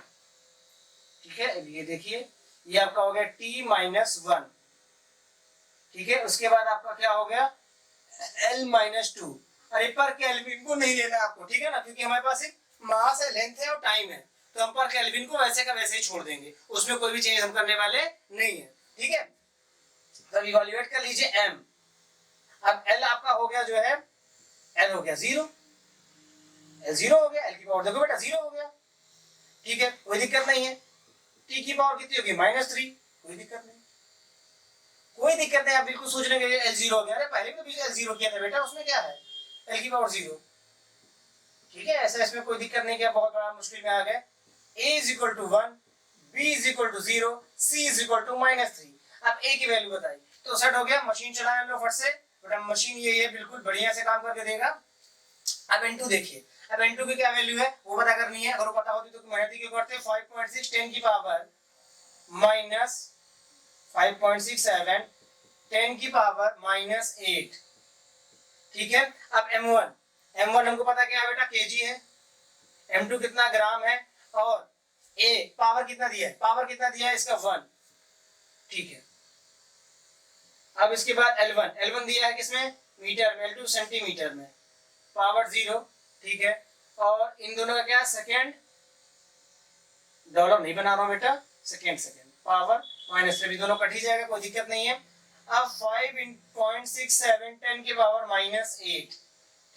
ठीक है, ये देखिए ये आपका हो गया T -1, ठीक है। उसके बाद आपका क्या हो गया L -2, अरे पर केल्विन को नहीं लेना आपको, ठीक है ना, क्योंकि हमारे पास एक मास है, लेंथ है और टाइम है, तो हम पर केल्विन को वैसे का वैसे ही छोड़ देंगे, उसमें कोई भी चेंज हम करने वाले नहीं है, ठीक है। तो इवैल्यूएट कर लीजिए M। अब L आपका हो गया जो है, L हो गया 0, L 0 हो गया, L की पावर देखो बेटा 0 हो गया, ठीक है, कोई दिक्कत नहीं है। T की पावर कितनी होगी -3, कोई दिक्कत नहीं, आप बिल्कुल सोच रहे हैं L 0 हो गया, अरे पहले भी L 0 किया था बेटा, उसमें क्या है, L की पावर 0, ठीक है। ऐसा इसमें कोई दिक्कत नहीं, क्या बहुत बड़ा मुश्किल में आ गए। A = 1, B = 0, C = -3। अब A की वैल्यू बताई तो सेट हो गया, मशीन चलाएं हम लोग फट से, बेटा मशीन ये बिल्कुल बढ़िया से काम करके देगा। अब N2 देखिए, अब N2 की क्या वैल्यू है वो पता करनी है, अगर वो पता होती तो मेहनत ही क्यों करते। 5.610 की पावर -5.67 10 की पावर -8, ठीक है। अब M1 हमको पता क्या है बेटा, kg है, M2 कितना ग्राम है, और A पावर कितना दिया है, इसका 1, ठीक है। अब इसके बाद L1 दिया है किसमें, मीटर में, L2 सेंटीमीटर में, पावर 0, ठीक है। और इन दोनों का क्या, सेकेंड, डॉलर नहीं बना रहा हूं बेटा, सेकेंड पावर -3 भी दोनों कट ही जाएगा, कोई दिक्कत नहीं है। अब 5.6710 की पावर -8,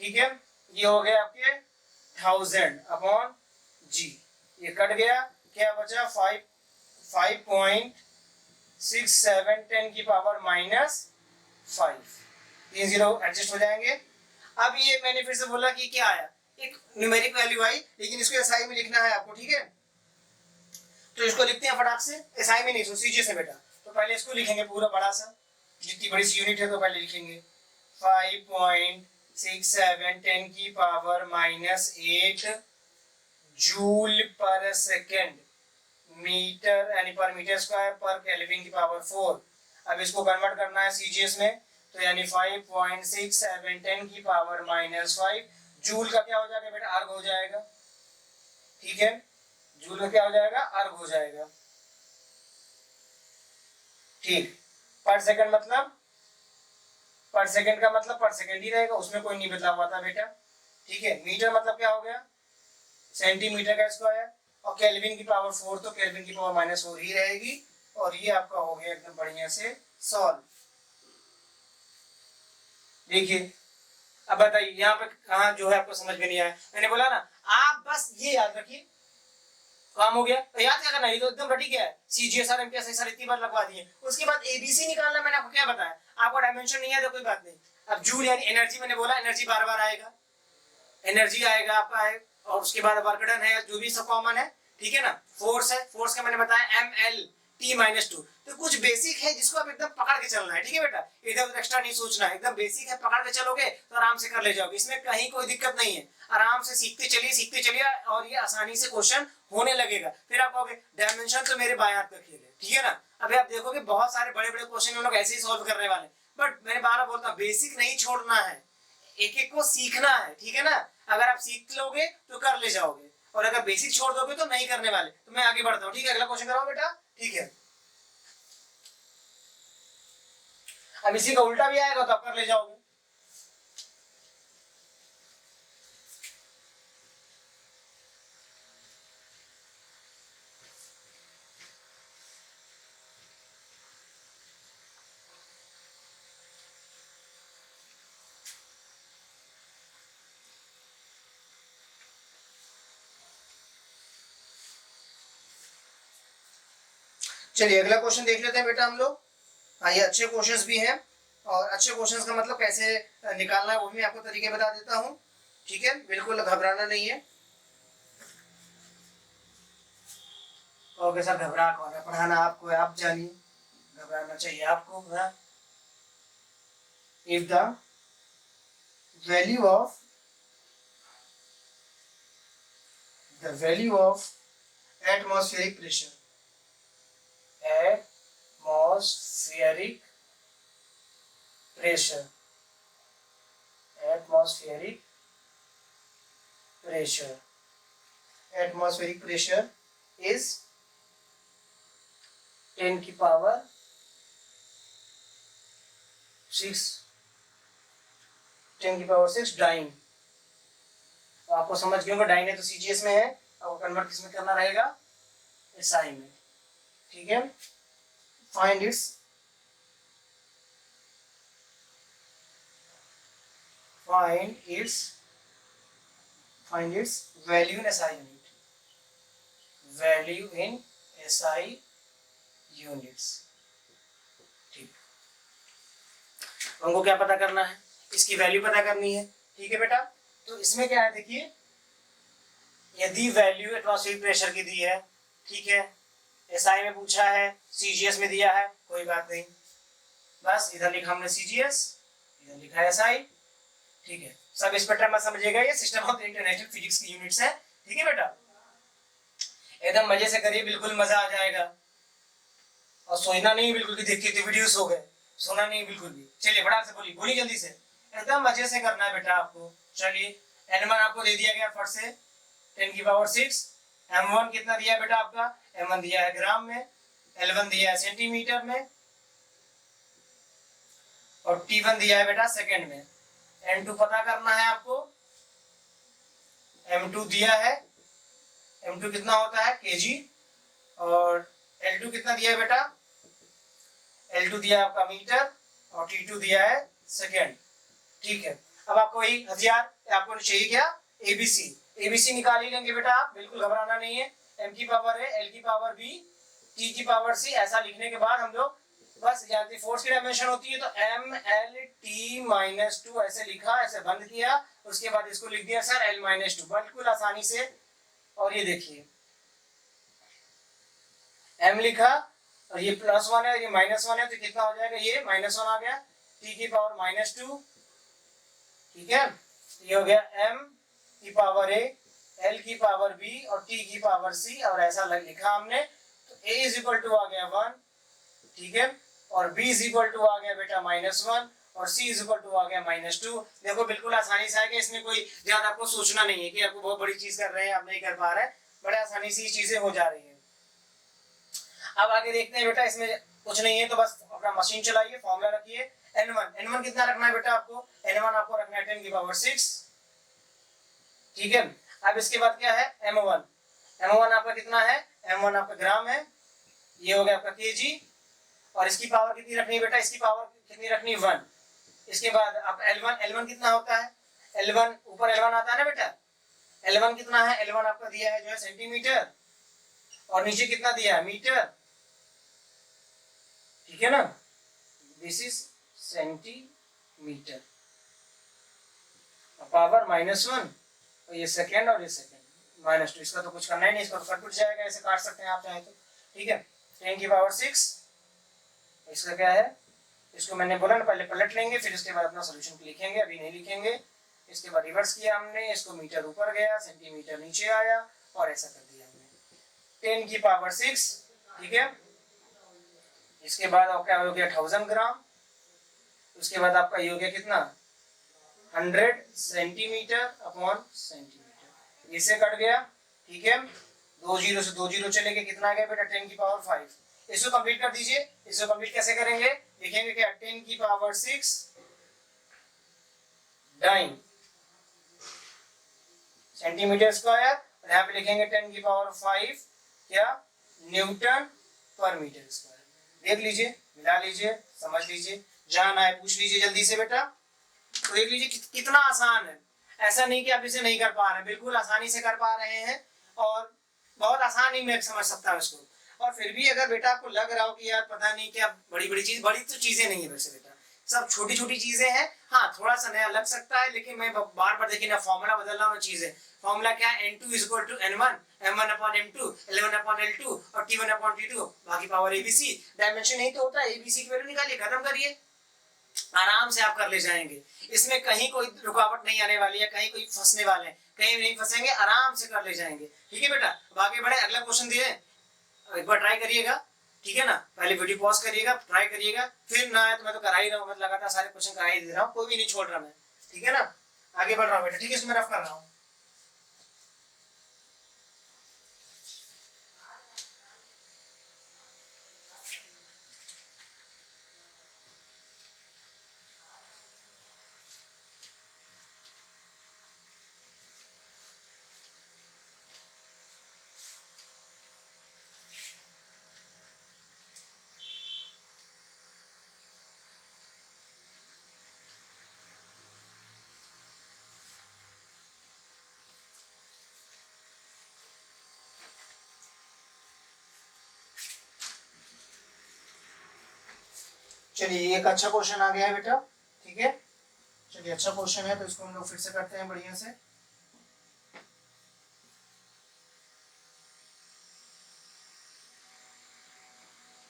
ठीक है, ये हो गया आपके 1000/G, ये कट गया, क्या बचा 5.6710 की पावर -5, 3 0 एडजस्ट हो जाएंगे। अब ये मैंने फिर से बोला कि क्या आया, एक न्यूमेरिक वैल्यू आई, लेकिन इसको SI में लिखना है आपको, ठीक है। तो इसको लिखते हैं फटाक से, SI में नहीं, सो CGS है बेटा, तो पहले इसको लिखेंगे पूरा बड़ा सा, जितनी बड़ी सी यूनिट है तो पहले लिखेंगे 5.6710 की पावर -8 जूल पर सेकेंड, मीटर यानी पर मीटर स्क्वायर पर केल्विन की पावर 4। अब इसको कन्वर्ट करना है सीजीएस में, तो यानी 5.6710 की पावर -5 जूल का क्या हो जाएगा बेटा, अर्ग हो जाएगा। ठीक है, जूल का क्या हो जाएगा, अर्ग हो जाएगा। ठीक, पर सेकंड मतलब, पर सेकंड का मतलब पर सेकंड ही रहेगा, उसमें कोई नहीं बदलाव हुआ था बेटा। ठीक है, मीटर मतलब क्या हो गया, सेंटीमीटर का स्क्वायर, और केल्विन की पावर 4, तो केल्विन की पावर -4 ही रहेगी। और ये आपका हो गया एकदम बढ़िया से सॉल्व। देखिए अब बताइए यहाँ पे कहाँ जो है आपको समझ में नहीं आया, मैंने बोला ना आप बस ये याद रखिए, काम हो गया। तो याद क्या करना, ये तो एकदम रटी गया है, सीजीएसआर एमटीएस सर इतनी बार लगवा दिए। उसके बाद एबीसी निकालना, मैंने आपको क्या बताया, आपको डायमेंशन नहीं है तो कोई बात नहीं। अब जूल यानी एनर्जी, मैंने बोला एनर्जी बार बार आएगा, एनर्जी आएगा आपका है, और उसके बाद वर्क डन है, जो भी सब कॉमन है। ठीक है ना, फोर्स है, फोर्स का मैंने बताया ml(T-2), तो कुछ बेसिक है जिसको आप एकदम पकड़ के चलना है। ठीक है बेटा, इधर उधर एक्स्ट्रा नहीं सोचना है, एकदम बेसिक है, पकड़ के चलोगे तो आराम से कर ले जाओगे, इसमें कहीं कोई दिक्कत नहीं है। आराम से सीखते चलिए और ये आसानी से क्वेश्चन होने लगेगा। फिर आप कहोगे डायमेंशन तो मेरे बाएं हाथ का खेल है। ठीक है ना, अभी आप देखोगे बहुत सारे बड़े बड़े क्वेश्चन हम लोग ऐसे ही सॉल्व करने वाले, बट मैंने बार बार बोलता हूँ बेसिक नहीं छोड़ना है, एक एक को सीखना है। ठीक है ना, अगर आप सीख लोगे तो कर ले जाओगे, और अगर बेसिक छोड़ दोगे तो नहीं करने वाले। तो मैं आगे बढ़ता हूँ। ठीक है, अगला क्वेश्चन कराओ बेटा। ठीक है, अब इसी का उल्टा भी आएगा तो आप कर ले जाओगे। चलिए अगला क्वेश्चन देख लेते हैं बेटा हम लोग। हाँ, ये अच्छे क्वेश्चंस भी हैं, और अच्छे क्वेश्चंस का मतलब कैसे निकालना है वो भी आपको तरीके बता देता हूँ। ठीक है, बिल्कुल घबराना नहीं है। ओके सर, घबरा कौन है, पढ़ाना आपको है, आप जानिए, घबराना चाहिए आपको। If the value of atmospheric pressure, atmospheric pressure, atmospheric pressure, atmospheric pressure is 10 की पावर 6, 10 की पावर 6 डाइन। तो आपको समझ गए होंगे, डाइन है तो सीजीएस में है, आपको कन्वर्ट किसमें करना रहेगा, एसआई में। ठीक है, find its value in SI unit, value in SI units. ठीक, हमको क्या पता करना है, इसकी वैल्यू पता करनी है। ठीक है बेटा, तो इसमें क्या है देखिए, यदि वैल्यू एटमॉस्फेरिक प्रेशर की दी है, ठीक है, एसआई में पूछा है, सीजीएस में दिया है, कोई बात नहीं, बस इधर लिखा हमने सीजीएस, इधर लिखा है एसआई। ठीक है, सब स्पेक्ट्रम में समझिएगा, ये सिस्टम ऑफ इंटरनेशनल फिजिक्स की यूनिट्स है। ठीक है बेटा, एकदम मजे से करिए, बिल्कुल मजा आ जाएगा, और सोचना नहीं बिल्कुल भी देखते थे वीडियोस हो गए, सोना नहीं बिल्कुल भी। चलिए फटाक से बोलिए, बोलिए जल्दी से, एकदम मजे से करना है बेटा आपको। चलिए, n1 आपको दे दिया गया फट से 10 की पावर 6, m1 कितना दिया है बेटा आपका, m1 दिया है ग्राम में, l1 दिया है सेंटीमीटर में, और t1 दिया है बेटा सेकंड में। n2 पता करना है आपको, m2 दिया है, m2 कितना होता है kg, और l2 कितना दिया है बेटा, L2 दिया है आपका मीटर, और T2 दिया है सेकेंड। ठीक है, अब आपको वही हथियार आपको चाहिए क्या, एबीसी, एबीसी निकाल ही लेंगे बेटा आप, बिल्कुल घबराना नहीं है। m की पावर है, l की पावर b, t की पावर c, ऐसा लिखने के बाद हम लोग बस जानते फोर्स की डायमेंशन होती है, तो mlt-2 ऐसे लिखा, ऐसे बंद किया, उसके बाद इसको लिख दिया सर l-2, बिल्कुल आसानी से। और ये देखिए m लिखा, और ये +1 है, ये -1 है, तो कितना हो जाएगा, ये -1 आ गया, t की पावर -2। ठीक है, ये हो गया m की पावर a L की पावर B और T की पावर C, और ऐसा लिखा हमने, तो A इज इक्वल टू आ गया 1, ठीक है, और B इज इक्वल टू आ गया बेटा -1, और C इज इक्वल टू आ गया -2। देखो बिल्कुल आसानी से है कि इसमें कोई ज्यादा आपको सोचना नहीं है कि आपको बहुत बड़ी चीज कर रहे हैं, आप नहीं कर पा रहे हैं, बड़े आसानी से ये चीजें हो जा रही है। अब आगे देखते हैं बेटा, इसमें कुछ नहीं है तो बस अपना मशीन चलाइए, फॉर्मूला रखिए। n1 कितना रखना है बेटा आपको, n1 आपको रखना है 10 की पावर 6, ठीक है। अब इसके बाद क्या है m1 आपका कितना है, m1 आपका ग्राम है, ये हो गया आपका kg, और इसकी पावर कितनी रखनी है बेटा, इसकी पावर कितनी रखनी है 1। इसके बाद आप L1 कितना होता है, L1 ऊपर L1 आता है ना बेटा, L1 कितना है, L1 आपका दिया है जो है सेंटीमीटर, और नीचे कितना दिया है, मीटर, ठीक है ना, दिस इज सेंटीमीटर, पावर -1, और ये सेकेंड और ये सेकेंड, -2, इसका तो कुछ करना ही नहीं, इसका तो कट जाएगा, ऐसे काट सकते हैं आप चाहे तो, ठीक है। 10 की पावर 6, इसका क्या है, इसको मैंने बोला ना पहले पलट लेंगे, फिर इसके बाद अपना सोल्यूशन लिखेंगे, अभी नहीं लिखेंगे। इसके बाद रिवर्स किया हमने, इसको मीटर ऊपर गया, सेंटीमीटर नीचे आया, और ऐसा कर दिया हमने। 10 की पावर 6, ठीक है। इसके बाद आपका हो गया 1000 ग्राम, उसके बाद आपका ये हो गया कितना, 100 सेंटीमीटर अपॉन सेंटीमीटर, इससे कट गया, ठीक है। 2 जीरो से 2 जीरो चले गए, कितना आ गया बेटा, 10 की पावर 5। इसको कंप्लीट कर दीजिए। इसको कंप्लीट कैसे करेंगे, लिखेंगे क्या, 10 की पावर 6 डाइन सेंटीमीटर स्क्वायर, और यहाँ पे लिखेंगे 10 की पावर 5 क्या, न्यूटन पर मीटर स्क्वायर। देख लीजिए, मिला लीजिए, समझ लीजिए, जहां आए पूछ लीजिए जल्दी से बेटा। तो देख लीजिए कितना आसान है, ऐसा नहीं कि आप इसे नहीं कर पा रहे, बिल्कुल आसानी से कर पा रहे हैं, और बहुत आसान ही मैं समझ सकता हूँ इसको। और फिर भी अगर बेटा आपको लग रहा हो कि यार पता नहीं क्या बड़ी बड़ी चीज, बड़ी तो चीजें नहीं है वैसे बेटा, सब छोटी छोटी चीजें हैं, हाँ थोड़ा सा नया लग सकता है, लेकिन मैं बार बार देखिए ना फॉर्मूला बदल रहा हूँ, चीजें, फॉर्मूला क्या है, n2 is equal to n1, m1 upon m2, l1 upon l2, और t1 अपॉन t2, बाकी पावर abc, डायमेंशन नहीं तो होता है, abc की वैल्यू निकालिए, खत्म करिए, आराम से आप कर ले जाएंगे। इसमें कहीं कोई रुकावट नहीं आने वाली है, कहीं कोई फंसने वाले हैं, कहीं नहीं फंसेंगे, आराम से कर ले जाएंगे, ठीक है बेटा। अब आगे बढ़े, अगला क्वेश्चन दिए, एक बार ट्राई करिएगा, ठीक है ना, पहले वीडियो पॉज करिएगा, ट्राई करिएगा, फिर ना तो मैं तो करा ही रहा हूँ, मतलब लगातार सारे क्वेश्चन करा ही दे रहा हूँ, कोई भी नहीं छोड़ रहा मैं, ठीक है ना। आगे बढ़ रहा हूँ बेटा, ठीक है, इसमें रफ कर रहा हूँ। चलिए एक अच्छा क्वेश्चन आ गया है बेटा, ठीक है। चलिए अच्छा क्वेश्चन है, तो इसको हम लोग फिर से करते हैं बढ़िया से।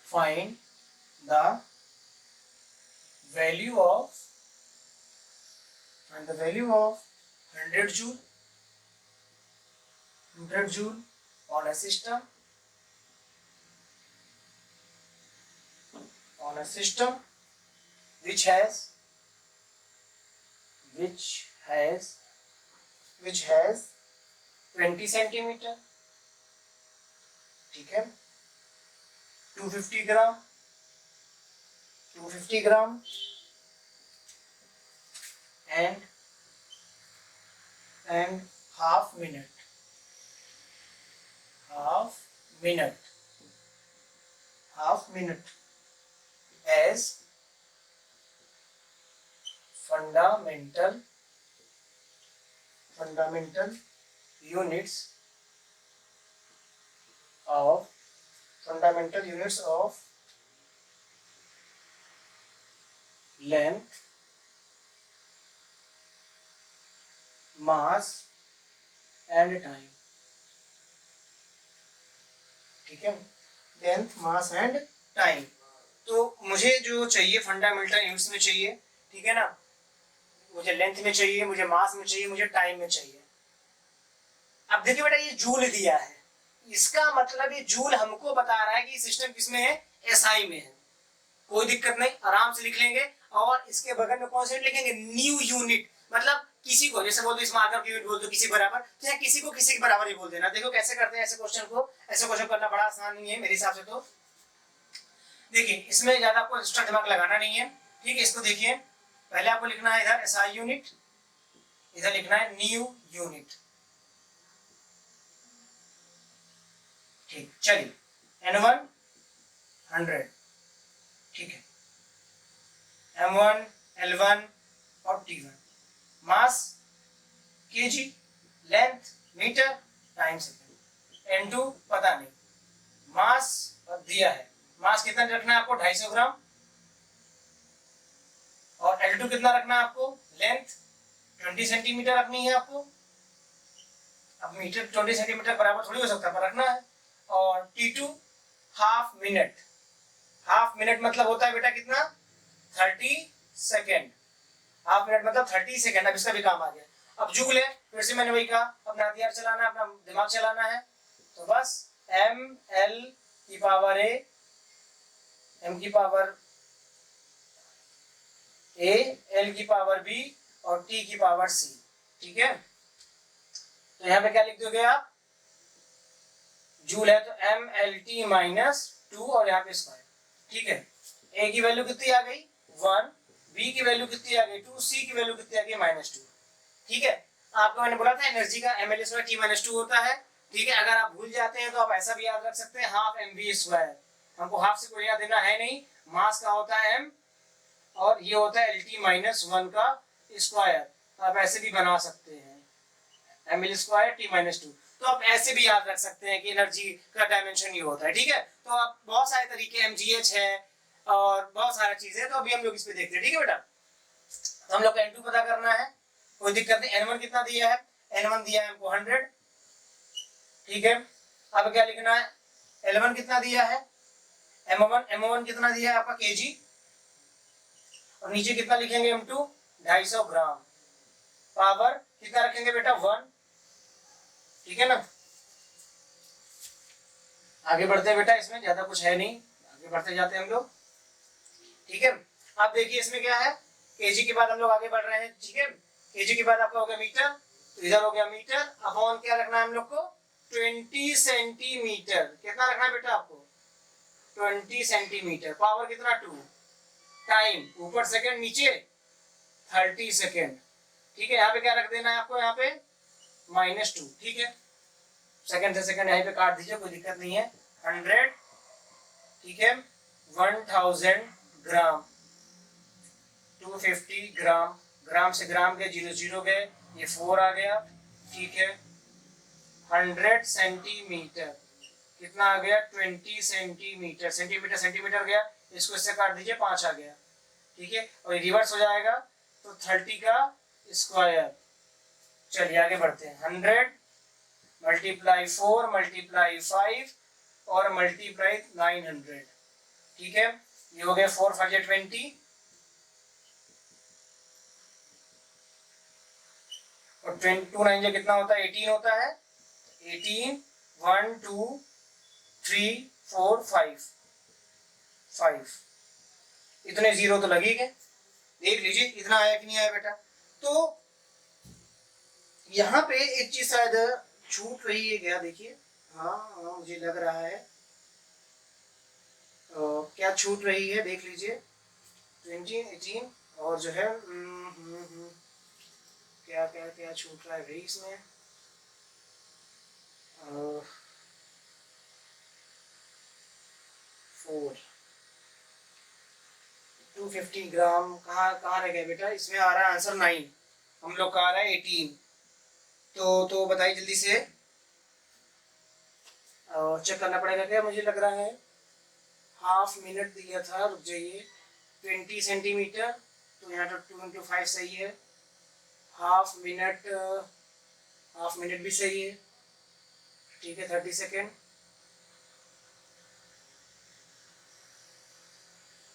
Find the value of 100 joule on a system which has 20 centimetre, ठीक है, 250 ग्राम and half minute as fundamental units of length, mass and time, ठीक है, लेंथ, मास एंड टाइम। तो मुझे जो चाहिए फंडामेंटल यूनिट्स में चाहिए, ठीक है ना, मुझे लेंथ में चाहिए, मुझे मास में चाहिए, मुझे टाइम में चाहिए, अब देखिए बेटा ये जूल दिया है, इसका मतलब ये जूल हमको बता रहा है कि सिस्टम किसमें है, एसआई में है। कोई दिक्कत नहीं, आराम से लिख लेंगे। और इसके बगल में कौन सा लिखेंगे, न्यू यूनिट, मतलब किसी को जैसे बोल दो इस मार्कर की यूनिट बोल दो किसी बराबर, चाहे किसी को किसी के बराबर ही बोल देना। देखो कैसे करते हैं ऐसे क्वेश्चन को, ऐसे क्वेश्चन करना बड़ा आसान नहीं है मेरे हिसाब से। तो देखिए इसमें ज्यादा आपको एक्स्ट्रा दिमाग लगाना नहीं है, ठीक है। इसको देखिए पहले आपको लिखना है इधर एसआई यूनिट, इधर लिखना है न्यू यूनिट, ठीक। चलिए N1 100, ठीक है। M1 L1 और T1, mass KG, length metre, time second. N2 पता नहीं, मास दिया है, मास कितना रखना है आपको 250 ग्राम, और L2 कितना रखना है आपको, लेंथ 20 सेंटीमीटर रखनी है आपको। अब मीटर 20 सेंटीमीटर बराबर थोड़ी हो सकता है, पर रखना है। और T2 half minute, half minute मतलब होता है बेटा कितना, 30 सेकेंड। हाफ मिनट मतलब 30 सेकेंड। अब इसका भी काम आ गया। अब जूल है, फिर से मैंने वही कहा, अपना हथियार चलाना है, अपना दिमाग चलाना है। तो बस M L की पावर A, M की पावर A, L की पावर B और T की पावर C, ठीक है। तो यहाँ पे क्या लिख दोगे आप, जूल है तो MLT माइनस 2 और यहाँ पे स्क्वायर, ठीक है। A की वैल्यू कितनी आ गई 1, B की वैल्यू कितनी आ गई 2, C की वैल्यू कितनी आ गई -2, ठीक है। आपको मैंने बोला था एनर्जी का ML स्क्वायर T-2 होता है, ठीक है। अगर आप भूल जाते हैं तो आप ऐसा भी याद रख सकते हैं, हाफ MV स्क्वायर। हमको हाफ से कोई याद देना है नहीं, मास का होता है M और ये होता है LT-1 का स्क्वायर। आप ऐसे भी बना सकते हैं ML स्क्वायर T-2, तो आप ऐसे भी याद रख सकते हैं कि एनर्जी का डायमेंशन ये होता है, ठीक है। तो आप बहुत सारे तरीके MGH है और बहुत सारी चीजें, तो अभी हम लोग इस पे देखते हैं, ठीक है बेटा। तो हम लोग को N2 पता करना है, कोई दिक्कत नहीं। N1 कितना दिया है, N1 दिया है हमको 100, ठीक है। अब क्या लिखना है, L1 कितना दिया है, M1 कितना दिया है आपका kg, और नीचे कितना लिखेंगे M2 250 ग्राम, पावर कितना रखेंगे बेटा 1, ठीक है ना। आगे बढ़ते हैं बेटा, इसमें ज्यादा कुछ है नहीं, आगे बढ़ते जाते हैं हम लोग, ठीक है। आप देखिए इसमें क्या है, केजी के बाद हम लोग आगे बढ़ रहे हैं, ठीक है। केजी के बाद आपका हो गया मीटर, तो इधर हो गया मीटर, अपॉन क्या रखना है हम लोग को 20 सेंटीमीटर। कितना रखना है बेटा आपको 20 सेंटीमीटर, पावर कितना 2, टाइम ऊपर सेकंड नीचे 30 सेकंड, ठीक है। यहाँ पे क्या रख देना है आपको, यहाँ पे -2, ठीक है। सेकंड से सेकंड यहाँ पे काट दीजिए, कोई दिक्कत नहीं है। 100, ठीक है। 1000 ग्राम, 250 ग्राम, ग्राम से ग्राम गए 0 0 गए, ये 4 आ गया, ठीक है। 100 सेंटीमीटर, कितना आ गया 20 सेंटीमीटर, सेंटीमीटर सेंटीमीटर गया, इसको इससे काट दीजिए 5 आ गया, ठीक है। और ये रिवर्स हो जाएगा तो 30 का स्क्वायर। चलिए आगे बढ़ते हैं, 100 मल्टीप्लाई 4 मल्टीप्लाई 5 और मल्टीप्लाई 900, ठीक है। ये हो गया 4 5 20 और 2 9 कितना होता है 18 होता है, 18 1 2 3 4 5 5, इतने जीरो तो लगी गए, देख लीजिए इतना आया कि नहीं आया बेटा। तो यहाँ पे एक चीज शायद छूट रही है क्या, देखिए। हाँ हाँ मुझे लग रहा है क्या छूट रही है, देख लीजिए 20 18 और जो है क्या क्या क्या छूट रहा है भाई इसमें, 4 250 ग्राम कहाँ कहाँ रह गया बेटा, इसमें आ रहा है आंसर 9, हम लोग का आ रहा है 18। तो बताइए जल्दी से, चेक करना पड़ेगा क्या, मुझे लग रहा है हाफ मिनट दिया था, रुक जाइए 20 सेंटीमीटर, तो यहाँ तो 2 × 5 सही है, हाफ मिनट भी सही है, ठीक है। 30 सेकेंड,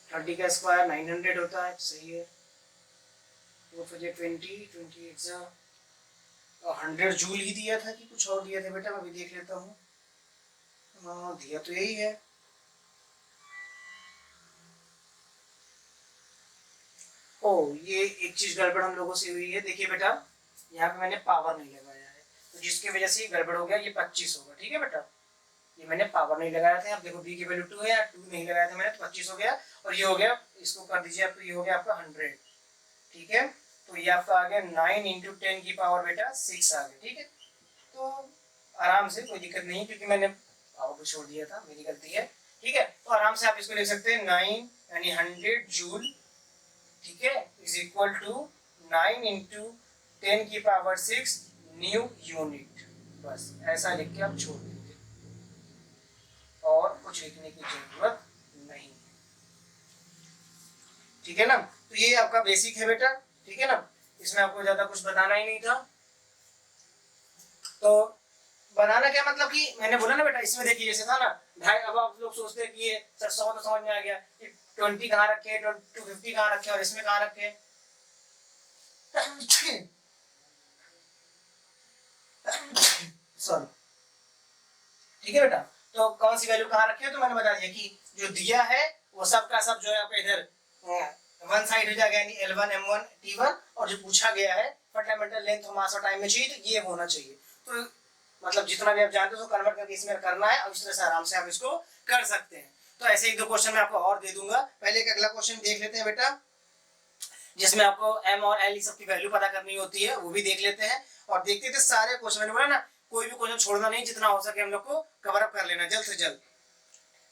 30 का स्क्वायर 900 होता है, सही है। 4 5 20 28 100 जूल ही दिया था कि कुछ और दिया था बेटा, मैं भी देख लेता हूँ। हाँ दिया तो यही है। ओ ये एक चीज गड़बड़ हम लोगों से हुई है, देखिए बेटा यहाँ पे मैंने पावर नहीं लगाया है, तो जिसकी वजह से गड़बड़ हो गया, ये 25 होगा। ठीक है बेटा, ये मैंने पावर नहीं लगाया था। अब देखो बी की वैल्यू 2 है, 2 नहीं लगाया था मैंने, तो 25 हो गया। और ये हो गया, इसको कर दीजिए आप, तो ये हो गया आपका 100। ठीक है, तो ये आपका आ गया 9 इंटू 10 की पावर बेटा 6 आ गया। ठीक है, तो आराम से, कोई दिक्कत नहीं, क्योंकि मैंने पावर को छोड़ दिया था, मेरी गलती है। ठीक है, तो आराम से आप इसको लिख सकते हैं 9 यानी 100 जूल, ठीक है, इज इक्वल टू 9 इंटू 10 की पावर 6 न्यू यूनिट। बस ऐसा लिख के आप छोड़ देंगे, और कुछ लिखने की जरूरत नहीं। ठीक है ना, तो ये आपका बेसिक है बेटा। ठीक है ना, इसमें आपको ज्यादा कुछ बताना ही नहीं था। तो बनाना क्या मतलब कि मैंने बोला ना बेटा, इसमें देखिए जैसे था ना ढाई, अब आप लोग सोचते हैं कि ये सर 100 तो समझ में आ गया, 20 कहाँ रखे, 250 कहाँ रखे, और इसमें कहाँ रखे। सॉरी, ठीक है बेटा, तो कौन सी वैल्यू कहाँ रखी है, तो मैंने बता दिया कि जो दिया है वो सब का सब जो है आपका इधर वन साइड हो जाएगा, यानी L1 M1 T1, और जो पूछा गया है फंडामेंटल लेंथ मास और टाइम में चाहिए, तो ये होना चाहिए। तो मतलब जितना भी आप जानते हो कन्वर्ट करके इसमें करना है, और इस तरह से आराम से आप इसको कर सकते हैं। तो ऐसे एक दो क्वेश्चन मैं आपको और दे दूंगा। पहले एक अगला क्वेश्चन देख लेते हैं बेटा, जिसमें आपको M और L सब की वैल्यू पता करनी होती है, वो भी देख लेते हैं। और देखते थे सारे क्वेश्चन, मैंने बोला ना कोई भी क्वेश्चन छोड़ना नहीं, जितना हो सके हम लोग को कवर अप कर लेना जल्द से जल्द।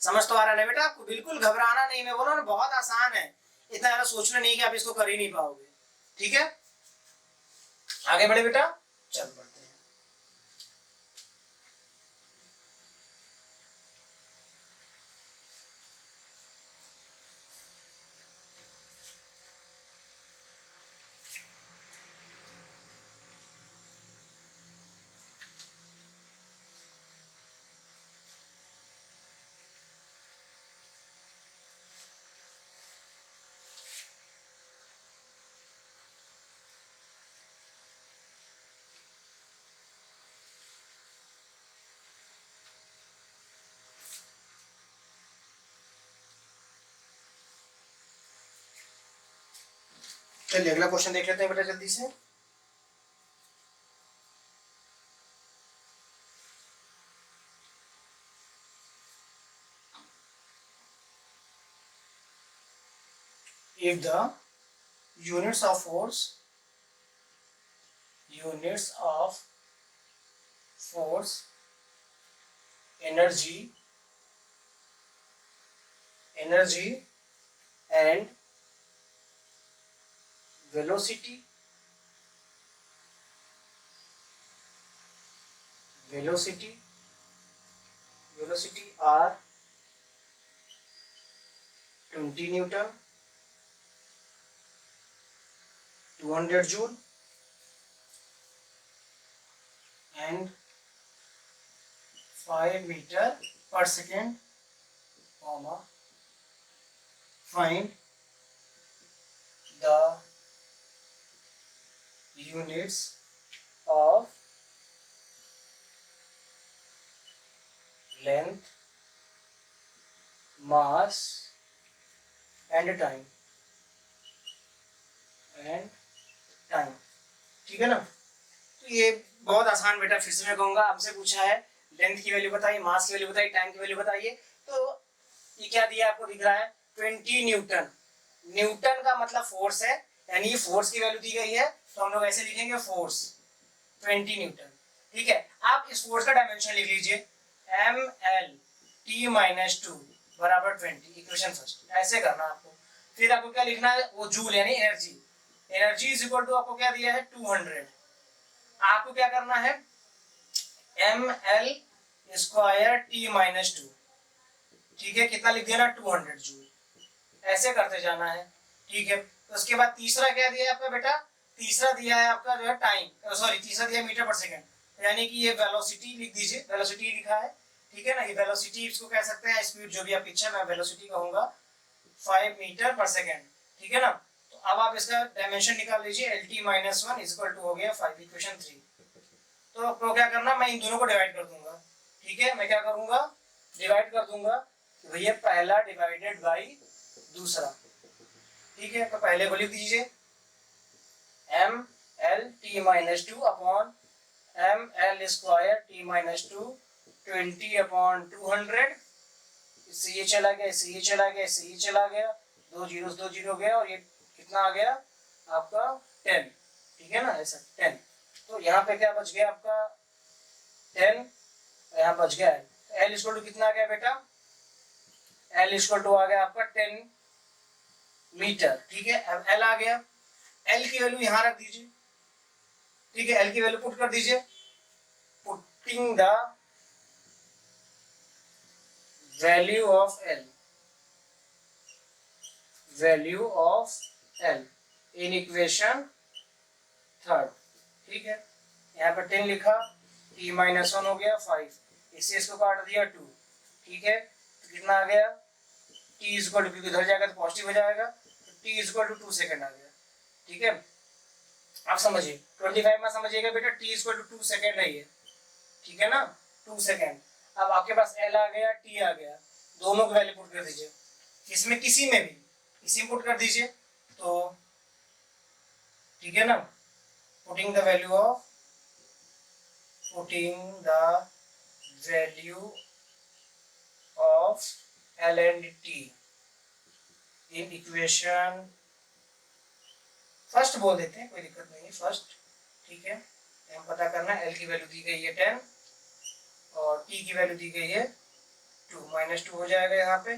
समझ तो आ रहा है बेटा आपको, बिल्कुल घबराना नहीं, मैं बोला ना बहुत आसान है, इतना ज्यादा सोचना नहीं कि आप इसको कर ही नहीं पाओगे। ठीक है, आगे बढ़े बेटा, चल बढ़ते हैं। चलिए अगला क्वेश्चन देख लेते हैं बेटा जल्दी से। If the units of force energy and velocity are 20 Newton, 200 Joule and 5 meter per second, find the units of length, mass and time। ठीक है ना, तो ये बहुत आसान बेटा, फिर से मैं कहूंगा, आपसे पूछा है लेंथ की वैल्यू बताइए, मास की वैल्यू बताइए, टाइम की वैल्यू बताइए। तो ये क्या दिया आपको दिख रहा है 20 न्यूटन। न्यूटन का मतलब फोर्स है, यानी ये फोर्स की वैल्यू दी गई है, तो हम लोग ऐसे लिखेंगे फोर्स 20 न्यूटन। ठीक है, आप इस फोर्स का डायमेंशन लिख लीजिए, ML T-2 बराबर 20, इक्वेशन फर्स्ट। ऐसे करना आपको, फिर आपको क्या लिखना है, वो जूल यानी energy. Energy is equal to आपको क्या दिया है 200। आपको क्या करना है ML² T-2, ठीक है, कितना लिख दिया ना 200 जूल। ऐसे करते जाना है। ठीक है, तो उसके बाद तीसरा क्या दिया है आपका बेटा, तीसरा दिया है आपका जो है टाइम, सॉरी तीसरा दिया मीटर पर सेकंड, यानी कि ये वेलोसिटी लिख दीजिए, वेलोसिटी लिखा है। ठीक है ना, ये वेलोसिटी इसको कह सकते हैं, स्पीड जो भी आपकी इच्छा, मैं वेलोसिटी कहूंगा 5 मीटर पर सेकंड। ठीक है ना, तो अब आप इसका डायमेंशन निकाल लीजिए, LT-1 इक्वल टू हो गया 5, इक्वेशन 3। तो क्या करना, मैं इन दोनों को डिवाइड कर दूंगा। ठीक है, मैं क्या करूंगा, डिवाइड कर दूंगा कि भैया पहला डिवाइडेड बाई दूसरा। ठीक है, तो पहले को लिख दीजिए M L T minus two upon M L square T minus two 20/200। इससे ये चला गया, इससे ये चला गया, इससे ये चला गया, दो जीरो गया, और ये कितना आ गया आपका 10। ठीक है ना, ऐसा 10। तो यहाँ पे क्या बच गया आपका 10, यहाँ बच गया है एल इक्वल टू कितना आ गया बेटा, एल इक्वल टू आ गया आपका 10 मीटर। ठीक है, अब एल आ गया, एल की वैल्यू यहाँ रख दीजिए। ठीक है, एल की वैल्यू पुट कर दीजिए, putting the value of L, value of L in equation third. ठीक है, यहाँ पर 10 लिखा, t माइनस 1 हो गया 5, इससे इसको काट दिया 2। ठीक है, तो कितना आ गया, t इक्वल टू, क्योंकि इधर जाएगा तो पॉजिटिव हो जाएगा, तो t इक्वल टू 2 सेकेंड आ गया। ठीक है, आप समझिए 25 में समझिएगा बेटा, t इक्वल टू 2 सेकेंड है ये। ठीक है ना, 2 सेकेंड। अब आपके पास l आ गया, t आ गया, दोनों को वैल्यू पुट कर दीजिए, इसमें किसी में भी इसी पुट कर दीजिए। तो ठीक है ना, putting the value of, putting the value of L and T in equation first बोल देते हैं, कोई दिक्कत नहीं है, फर्स्ट। ठीक है, हम पता करना है, L की वैल्यू दी गई है 10 और T की वैल्यू दी गई है 2, माइनस 2 हो जाएगा यहाँ पे,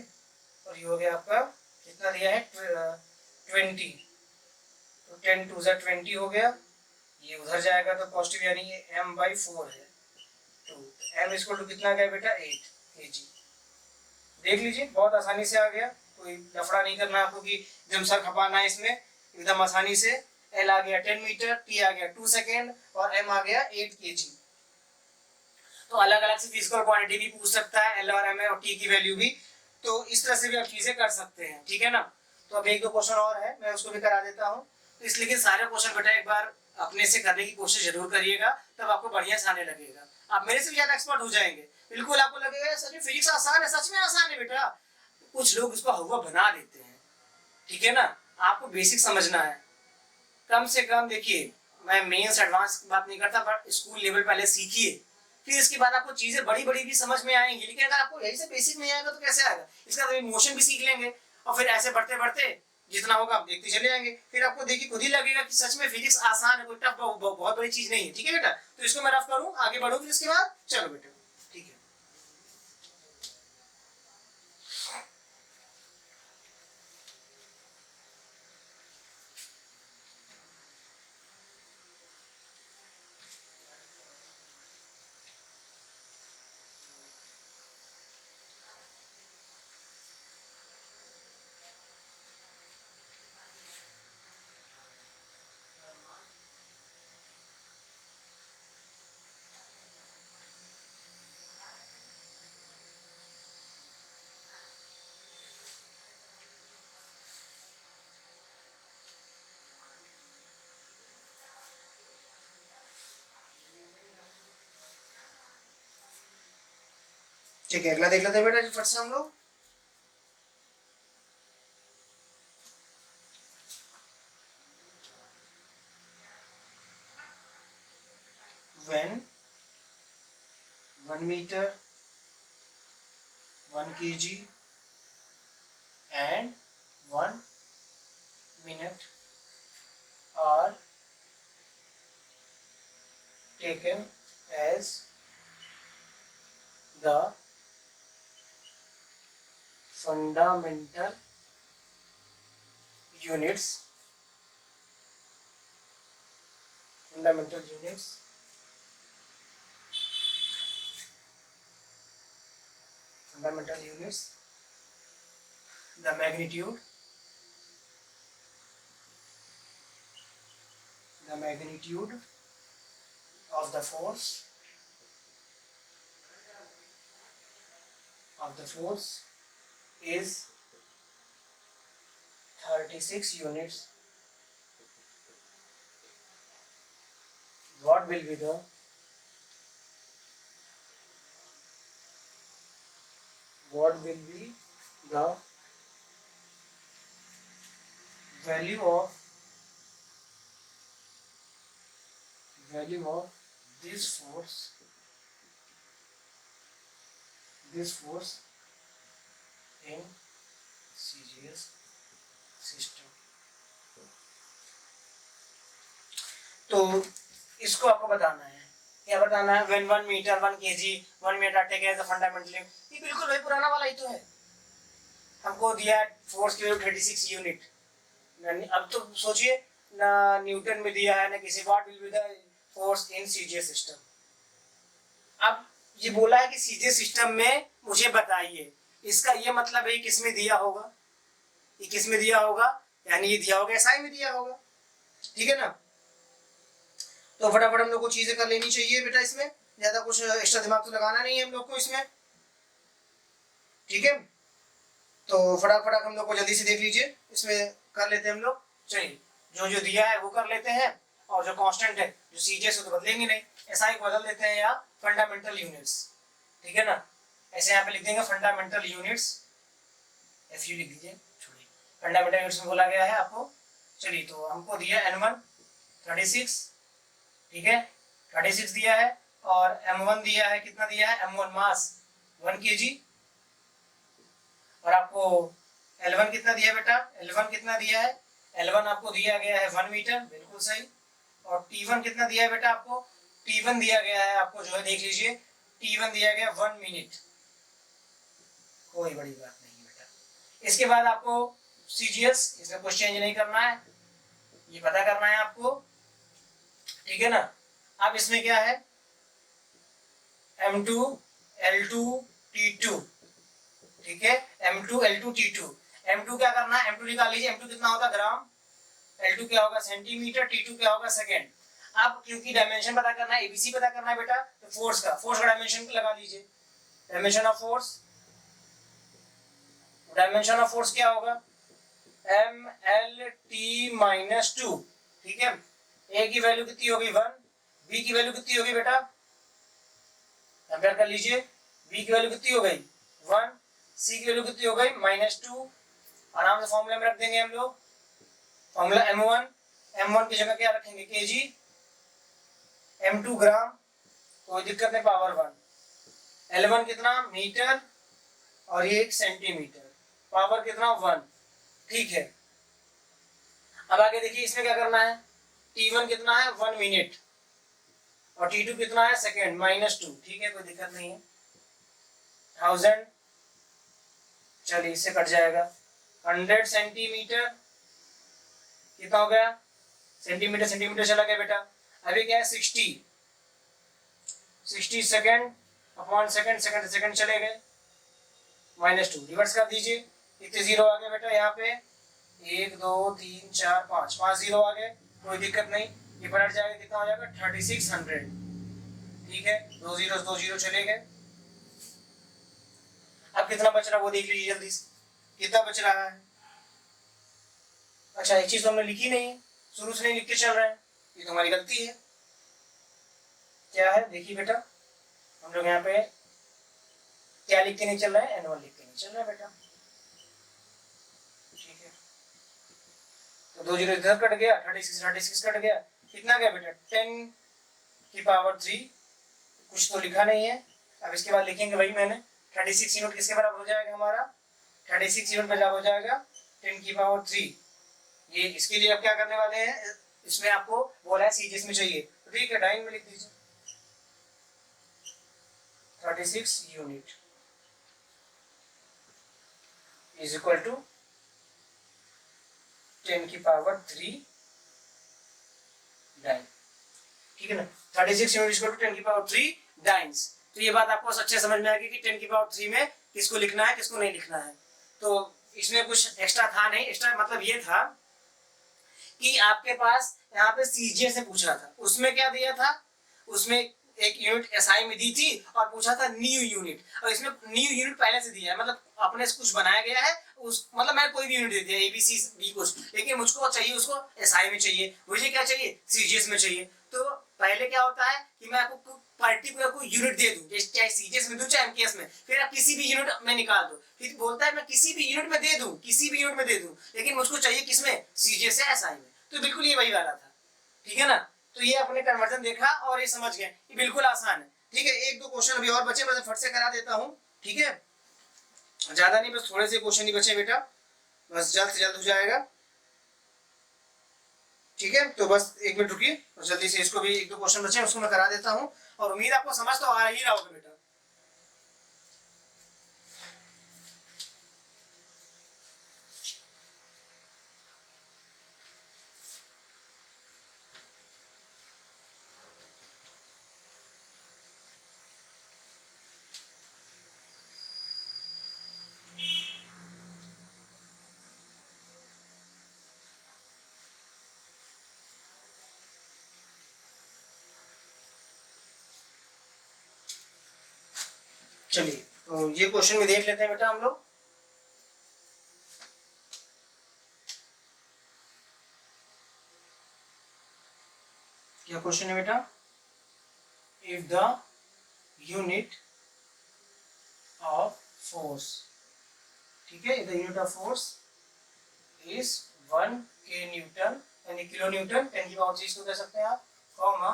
और ये हो गया आपका कितना दिया है 20, तो 10 2 ज़ा 20 हो गया, ये उधर जाएगा तो पॉजिटिव, यानी ये m/4 है, तो m इक्वल टू कितना गया बेटा 8 kg। देख लीजिए, बहुत आसानी से आ गया, कोई लफड़ा नहीं करना आपको कि एकदम सर खपाना है इसमें, एकदम आसानी से। l आ गया 10 मीटर, t आ गया 2 सेकेंड और m आ गया 8 kg। तो अलग अलग से फिजिकल क्वांटिटी भी पूछ सकता है, l और m और t की वैल्यू भी, तो इस तरह से भी आप चीजें कर सकते हैं। ठीक है ना, तो अब एक दो क्वेश्चन और है, मैं उसको भी करा देता हूँ। तो इसलिए कि सारे क्वेश्चन बेटा एक बार अपने से करने की कोशिश जरूर करिएगा, तब आपको बढ़िया से आने लगेगा, आप मेरे से भी ज्यादा एक्सपर्ट हो जाएंगे। बिल्कुल आपको लगेगा सच में फिजिक्स आसान है, सच में आसान है बेटा, कुछ लोग इसको हवा बना देते हैं। ठीक है ना, आपको बेसिक समझना है, कम से कम देखिए, मैं मेंस एडवांस की बात नहीं करता, पर स्कूल लेवल पहले सीखिए, फिर इसके बाद आपको चीजें बड़ी बड़ी भी समझ में आएंगी। लेकिन अगर आपको यही से बेसिक नहीं आएगा तो कैसे आएगा, इसका तो इमोशन भी सीख लेंगे, और फिर ऐसे बढ़ते बढ़ते जितना होगा आप देखते चले जाएंगे, फिर आपको देखिए खुद ही लगेगा कि सच में फिजिक्स आसान है, कोई टफ बहुत बड़ी चीज नहीं है। ठीक है बेटा, तो इसको मैं रफ करूं, आगे बढ़ूं, फिर इसके बाद चलो बेटा। ठीक है, ठीक है, अगला देख लेते हैं बेटा फट से हम लोग। when 1 meter 1 kg and 1 minute are taken as the fundamental units, fundamental units the magnitude of the force is 36 units. What will be the what will be the value of this force in CGS system। तो इसको आपको बताना है, क्या बताना है, when 1 metre 1 kg 1 metre take as a fundamental, ये बिल्कुल वही पुराना वाला ही तो है। हमको दिया फोर्स की 36 यूनिट, अब तो सोचिए ना न्यूटन में दिया है ना किसी, what will be the force in CGS system. अब ये बोला है कि सीजीएस सिस्टम में मुझे बताइए, इसका ये मतलब है किस में दिया होगा, ये किस में दिया होगा, यानी ये दिया होगा एसआई में दिया होगा, ठीक है ना। तो फटाफट हम लोग को चीजें कर लेनी चाहिए बेटा, इसमें ज्यादा कुछ एक्स्ट्रा दिमाग तो लगाना नहीं है हम लोग को इसमें, ठीक है। तो फटाफट हम लोग को जल्दी से देख लीजिए, इसमें कर लेते हैं हम लोग। चलिए जो जो दिया है वो कर लेते हैं, और जो कांस्टेंट है जो सीजीएस तो बदलेंगे नहीं, एसआई को बदल देते हैं या फंडामेंटल यूनिट्स, ठीक है ना। ऐसे यहाँ पे लिख देंगे फंडामेंटल यूनिट्स, एफयू लिख दीजिए, छोड़िए, फंडामेंटल यूनिट्स में बोला गया है आपको। चलिए तो हमको दिया N1 36, ठीक है 36 दिया है, और M1 दिया है, कितना दिया है, M1 मास 1 kg, और आपको L1 कितना दिया बेटा, L1 कितना दिया है, L1 आपको दिया गया है 1 मीटर, बिल्कुल सही। और T1 कितना दिया है बेटा आपको, T1 दिया गया है आपको जो है देख लीजिए, T1 दिया गया 1 मिनट, कोई बड़ी बात नहीं है बेटा। इसके बाद आपको CGS, इसमें कुछ चेंज नहीं करना है, ये पता करना है आपको, ठीक है ना। अब इसमें क्या है, M2 L2 T2, ठीक है M2 L2 T2, M2 क्या करना है, M2 निकाल लीजिए, M2 कितना होगा ग्राम, L2 क्या होगा सेंटीमीटर, T2 क्या होगा सेकेंड। अब क्योंकि डायमेंशन पता करना है, एबीसी पता करना है बेटा, तो फोर्स का डायमेंशन लगा लीजिए, dimension of force, dimension of force क्या होगा, MLT-2, ठीक है। ए की वैल्यू कितनी होगी 1, बी की वैल्यू कितनी होगी बेटा, कंपेयर कर लीजिए, बी की वैल्यू कितनी हो गई 1, सी की वैल्यू कितनी हो गई -2, आराम से फॉर्मूला में रख देंगे हम लोग, फॉर्मूला M1 की जगह क्या रखेंगे kg, M2 ग्राम, कोई दिक्कत नहीं, पावर 1, L1 कितना मीटर, और ये 1 सेंटीमीटर, पावर कितना 1, ठीक है। अब आगे देखिए इसमें क्या करना है, T1 कितना है 1 मिनट, और T2 कितना है सेकेंड -2, ठीक है कोई दिक्कत नहीं है, 1000, चलिए इससे कट जाएगा, 100 सेंटीमीटर, कितना हो गया, सेंटीमीटर चला गया बेटा। अभी क्या है 60 सेकेंड अपॉन सेकेंड चले गए, -2, रिवर्स कर दीजिए, कितने जीरो आ गए बेटा यहाँ पे, 1 2 3 4 5 जीरो आ गए, कोई दिक्कत नहीं, ये पलट जाएगा, कितना हो जाएगा 3600, ठीक है, 2 जीरो चले गए। अब कितना बच रहा है वो देख लीजिए जल्दी से, कितना बच रहा है। अच्छा एक चीज तो हमने लिखी नहीं है, शुरू से नहीं लिख के चल रहे हैं, ये तो हमारी गलती है। क्या है देखिए बेटा, हम लोग यहाँ पे क्या लिख के नहीं चल रहे हैं, N1 लिख के नहीं चल रहा है बेटा, ठीक है। तो 2 जीरो इधर कट गया, 36 कट गया, कितना गया बेटा 10 की पावर 3, कुछ तो लिखा नहीं है। अब इसके बाद लिखेंगे वही मैंने, 36 यूनिट किसके बराबर हो जाएगा हमारा, 36 यूनिट बराबर हो जाएगा 10 की पावर 3। ये इसके लिए अब क्या करने वाले हैं, इसमें आपको बोला है सीजीएस में चाहिए, तो ठीक है डाइन में लिख दीजिए 36 यूनिट इज इक्वल टू 10 की पावर 3 डाइन, ठीक है ना। 36 यूनिट इज इक्वल टू 10 की पावर 3 डाइन्स। तो ये बात आपको अच्छे समझ में आ गई कि 10 की पावर 3 में किसको लिखना है किसको नहीं लिखना है। तो इसमें कुछ एक्स्ट्रा था नहीं, एक्स्ट्रा मतलब ये था कि आपके पास यहाँ पे सीजीएस से पूछ रहा था, उसमें क्या दिया था, उसमें एक यूनिट एसआई में दी थी और पूछा था न्यू यूनिट, और इसमें न्यू यूनिट पहले से दिया है, मतलब अपने से कुछ बनाया गया है, उस मतलब मैं कोई भी यूनिट दे दिया एबीसी डी कुछ, लेकिन मुझको चाहिए उसको एसआई में चाहिए, मुझे क्या चाहिए सीजीएस में चाहिए। तो पहले क्या होता है कि मैं आपको पर्टिकुलर को यूनिट दे दूं, चाहे सीजीएस में दूं चाहे एमकेएस में, फिर आप किसी भी यूनिट में निकाल दो, फिर बोलता है मैं किसी भी यूनिट में दे दूं, किसी भी यूनिट में दे दूं, लेकिन मुझको चाहिए किसमें, सीजीएस या एसआई में। तो बिल्कुल ये वही वाला था, ठीक है ना। तो ये अपने कन्वर्जन देखा और ये समझ गए, ये बिल्कुल आसान है, ठीक है। एक दो क्वेश्चन अभी और बचे, मैं फट से करा देता हूँ, ठीक है, ज्यादा नहीं, बस थोड़े से क्वेश्चन ही बचे बेटा, बस जल्द से जल्द हो जाएगा, ठीक है। तो बस एक मिनट रुकिए और जल्दी से इसको भी, एक दो क्वेश्चन बचे उसको मैं करा देता हूँ, और उम्मीद आपको समझ तो आ ही रहा होगा बेटा। चलिए तो ये क्वेश्चन भी देख लेते हैं बेटा हम लोग। क्या क्वेश्चन है बेटा, if the unit of force, ठीक है, the unit of force is 1 के न्यूटन यानी किलो न्यूटन, 10 की पावर 3 को कह सकते हैं आप, comma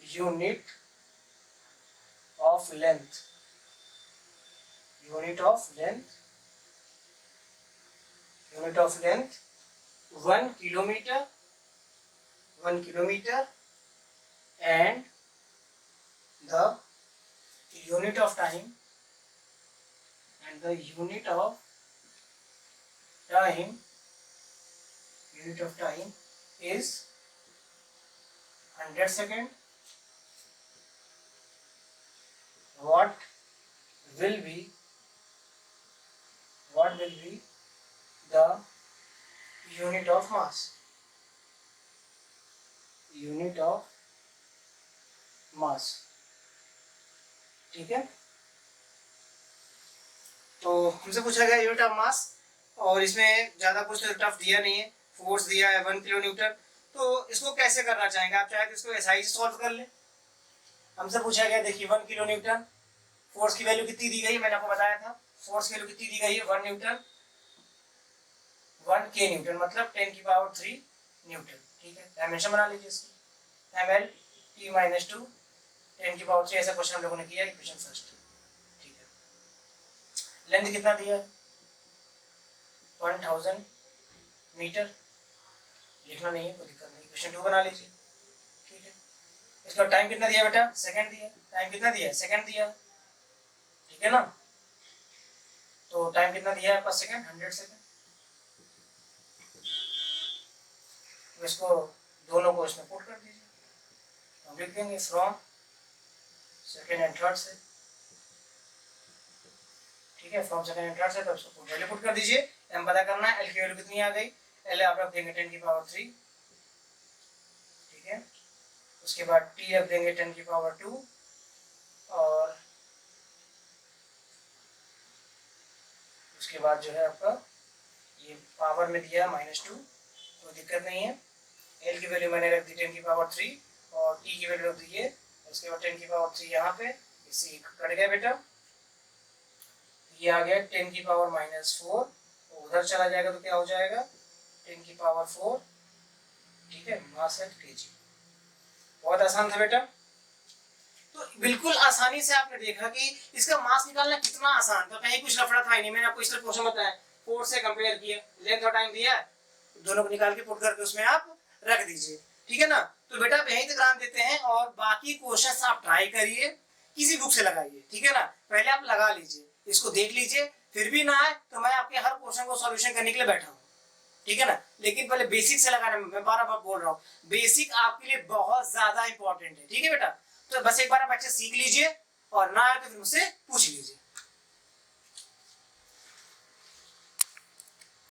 unit of length, unit of length 1 kilometer, 1 kilometer, and the unit of time, is 100 second. What will be the unit of mass? ठीक है। तो हमसे पूछा गया यूनिट ऑफ मास, और इसमें ज्यादा कुछ तो टफ दिया नहीं है, फोर्स दिया है 1 किलो न्यूटन। तो इसको कैसे करना चाहेंगे आप, चाहे तो इसको एसआई से सॉल्व कर ले। हमसे पूछा गया, देखिए 1 किलो न्यूटन, फोर्स की वैल्यू कितनी दी गई, मैंने आपको बताया था, फोर्स की वैल्यू कितनी दी गई है 1 न्यूटन, 1 के न्यूटन मतलब 10 की पावर 3 न्यूटन, ठीक है। डायमेंशन बना लीजिए इसकी, ml t - 2 10 की पावर 3, ऐसा क्वेश्चन हम लोगों ने किया इक्वेशन फर्स्ट, ठीक है। लेंथ कितना दिया है 1000 मीटर, लिखना नहीं है कोई दिक्कत नहीं, इक्वेशन 2 बना लीजिए, ठीक है। इसका टाइम कितना दिया बेटा, सेकंड दिया, टाइम कितना दिया, सेकंड दिया, ठीक है ना। तो टाइम कितना दिया है आपका सेकंड, 100 सेकंड। तो इसको दोनों को इसमें पुट कर दीजिए, हम लिख देंगे फ्रॉम सेकंड एंड थर्ड से, ठीक है, फ्रॉम सेकंड एंड थर्ड से। तो इसको वैल्यू पुट कर दीजिए, एम पता करना है, एल की वैल्यू कितनी आ गई, एल आप रख देंगे 10 की पावर 3, ठीक है। उसके बाद टी रख देंगे 10 की पावर 2, और उसके बाद जो है आपका ये पावर में दिया -2, कोई दिक्कत नहीं है। एल की वैल्यू मैंने रख दी 10 की पावर 3, और टी की वैल्यू रख दी है, उसके बाद 10 की पावर 3 यहाँ पे, इससे कट गया बेटा, ये आ गया 10 की पावर -4, उधर चला जाएगा तो क्या हो जाएगा 10 की पावर 4, ठीक है, मास है केजी। बहुत आसान था बेटा। तो बिल्कुल आसानी से आपने देखा कि इसका मास निकालना कितना आसान था, कहीं कुछ लफड़ा था ही नहीं। मैंने आपको इस तरह क्वेश्चन बताया, फोर्स से कंपेयर किया, लेंथ और टाइम दिया, दोनों को निकाल के पुट करके उसमें आप रख दीजिए, ठीक है ना। तो बेटा यहीं तक ध्यान देते हैं, और बाकी क्वेश्चन आप ट्राई करिए, किसी बुक से लगाइए, ठीक है ना। पहले आप लगा लीजिए, इसको देख लीजिए, फिर भी ना आए तो मैं आपके हर क्वेश्चन को सॉल्यूशन करने के लिए बैठा हूँ, ठीक है ना। लेकिन पहले बेसिक से लगाना, मैं बार-बार बोल रहा हूँ, बेसिक आपके लिए बहुत ज्यादा इंपॉर्टेंट है, ठीक है बेटा। तो बस एक बार आप अच्छे सीख लीजिए, और ना आए तो फिर मुझसे पूछ लीजिए।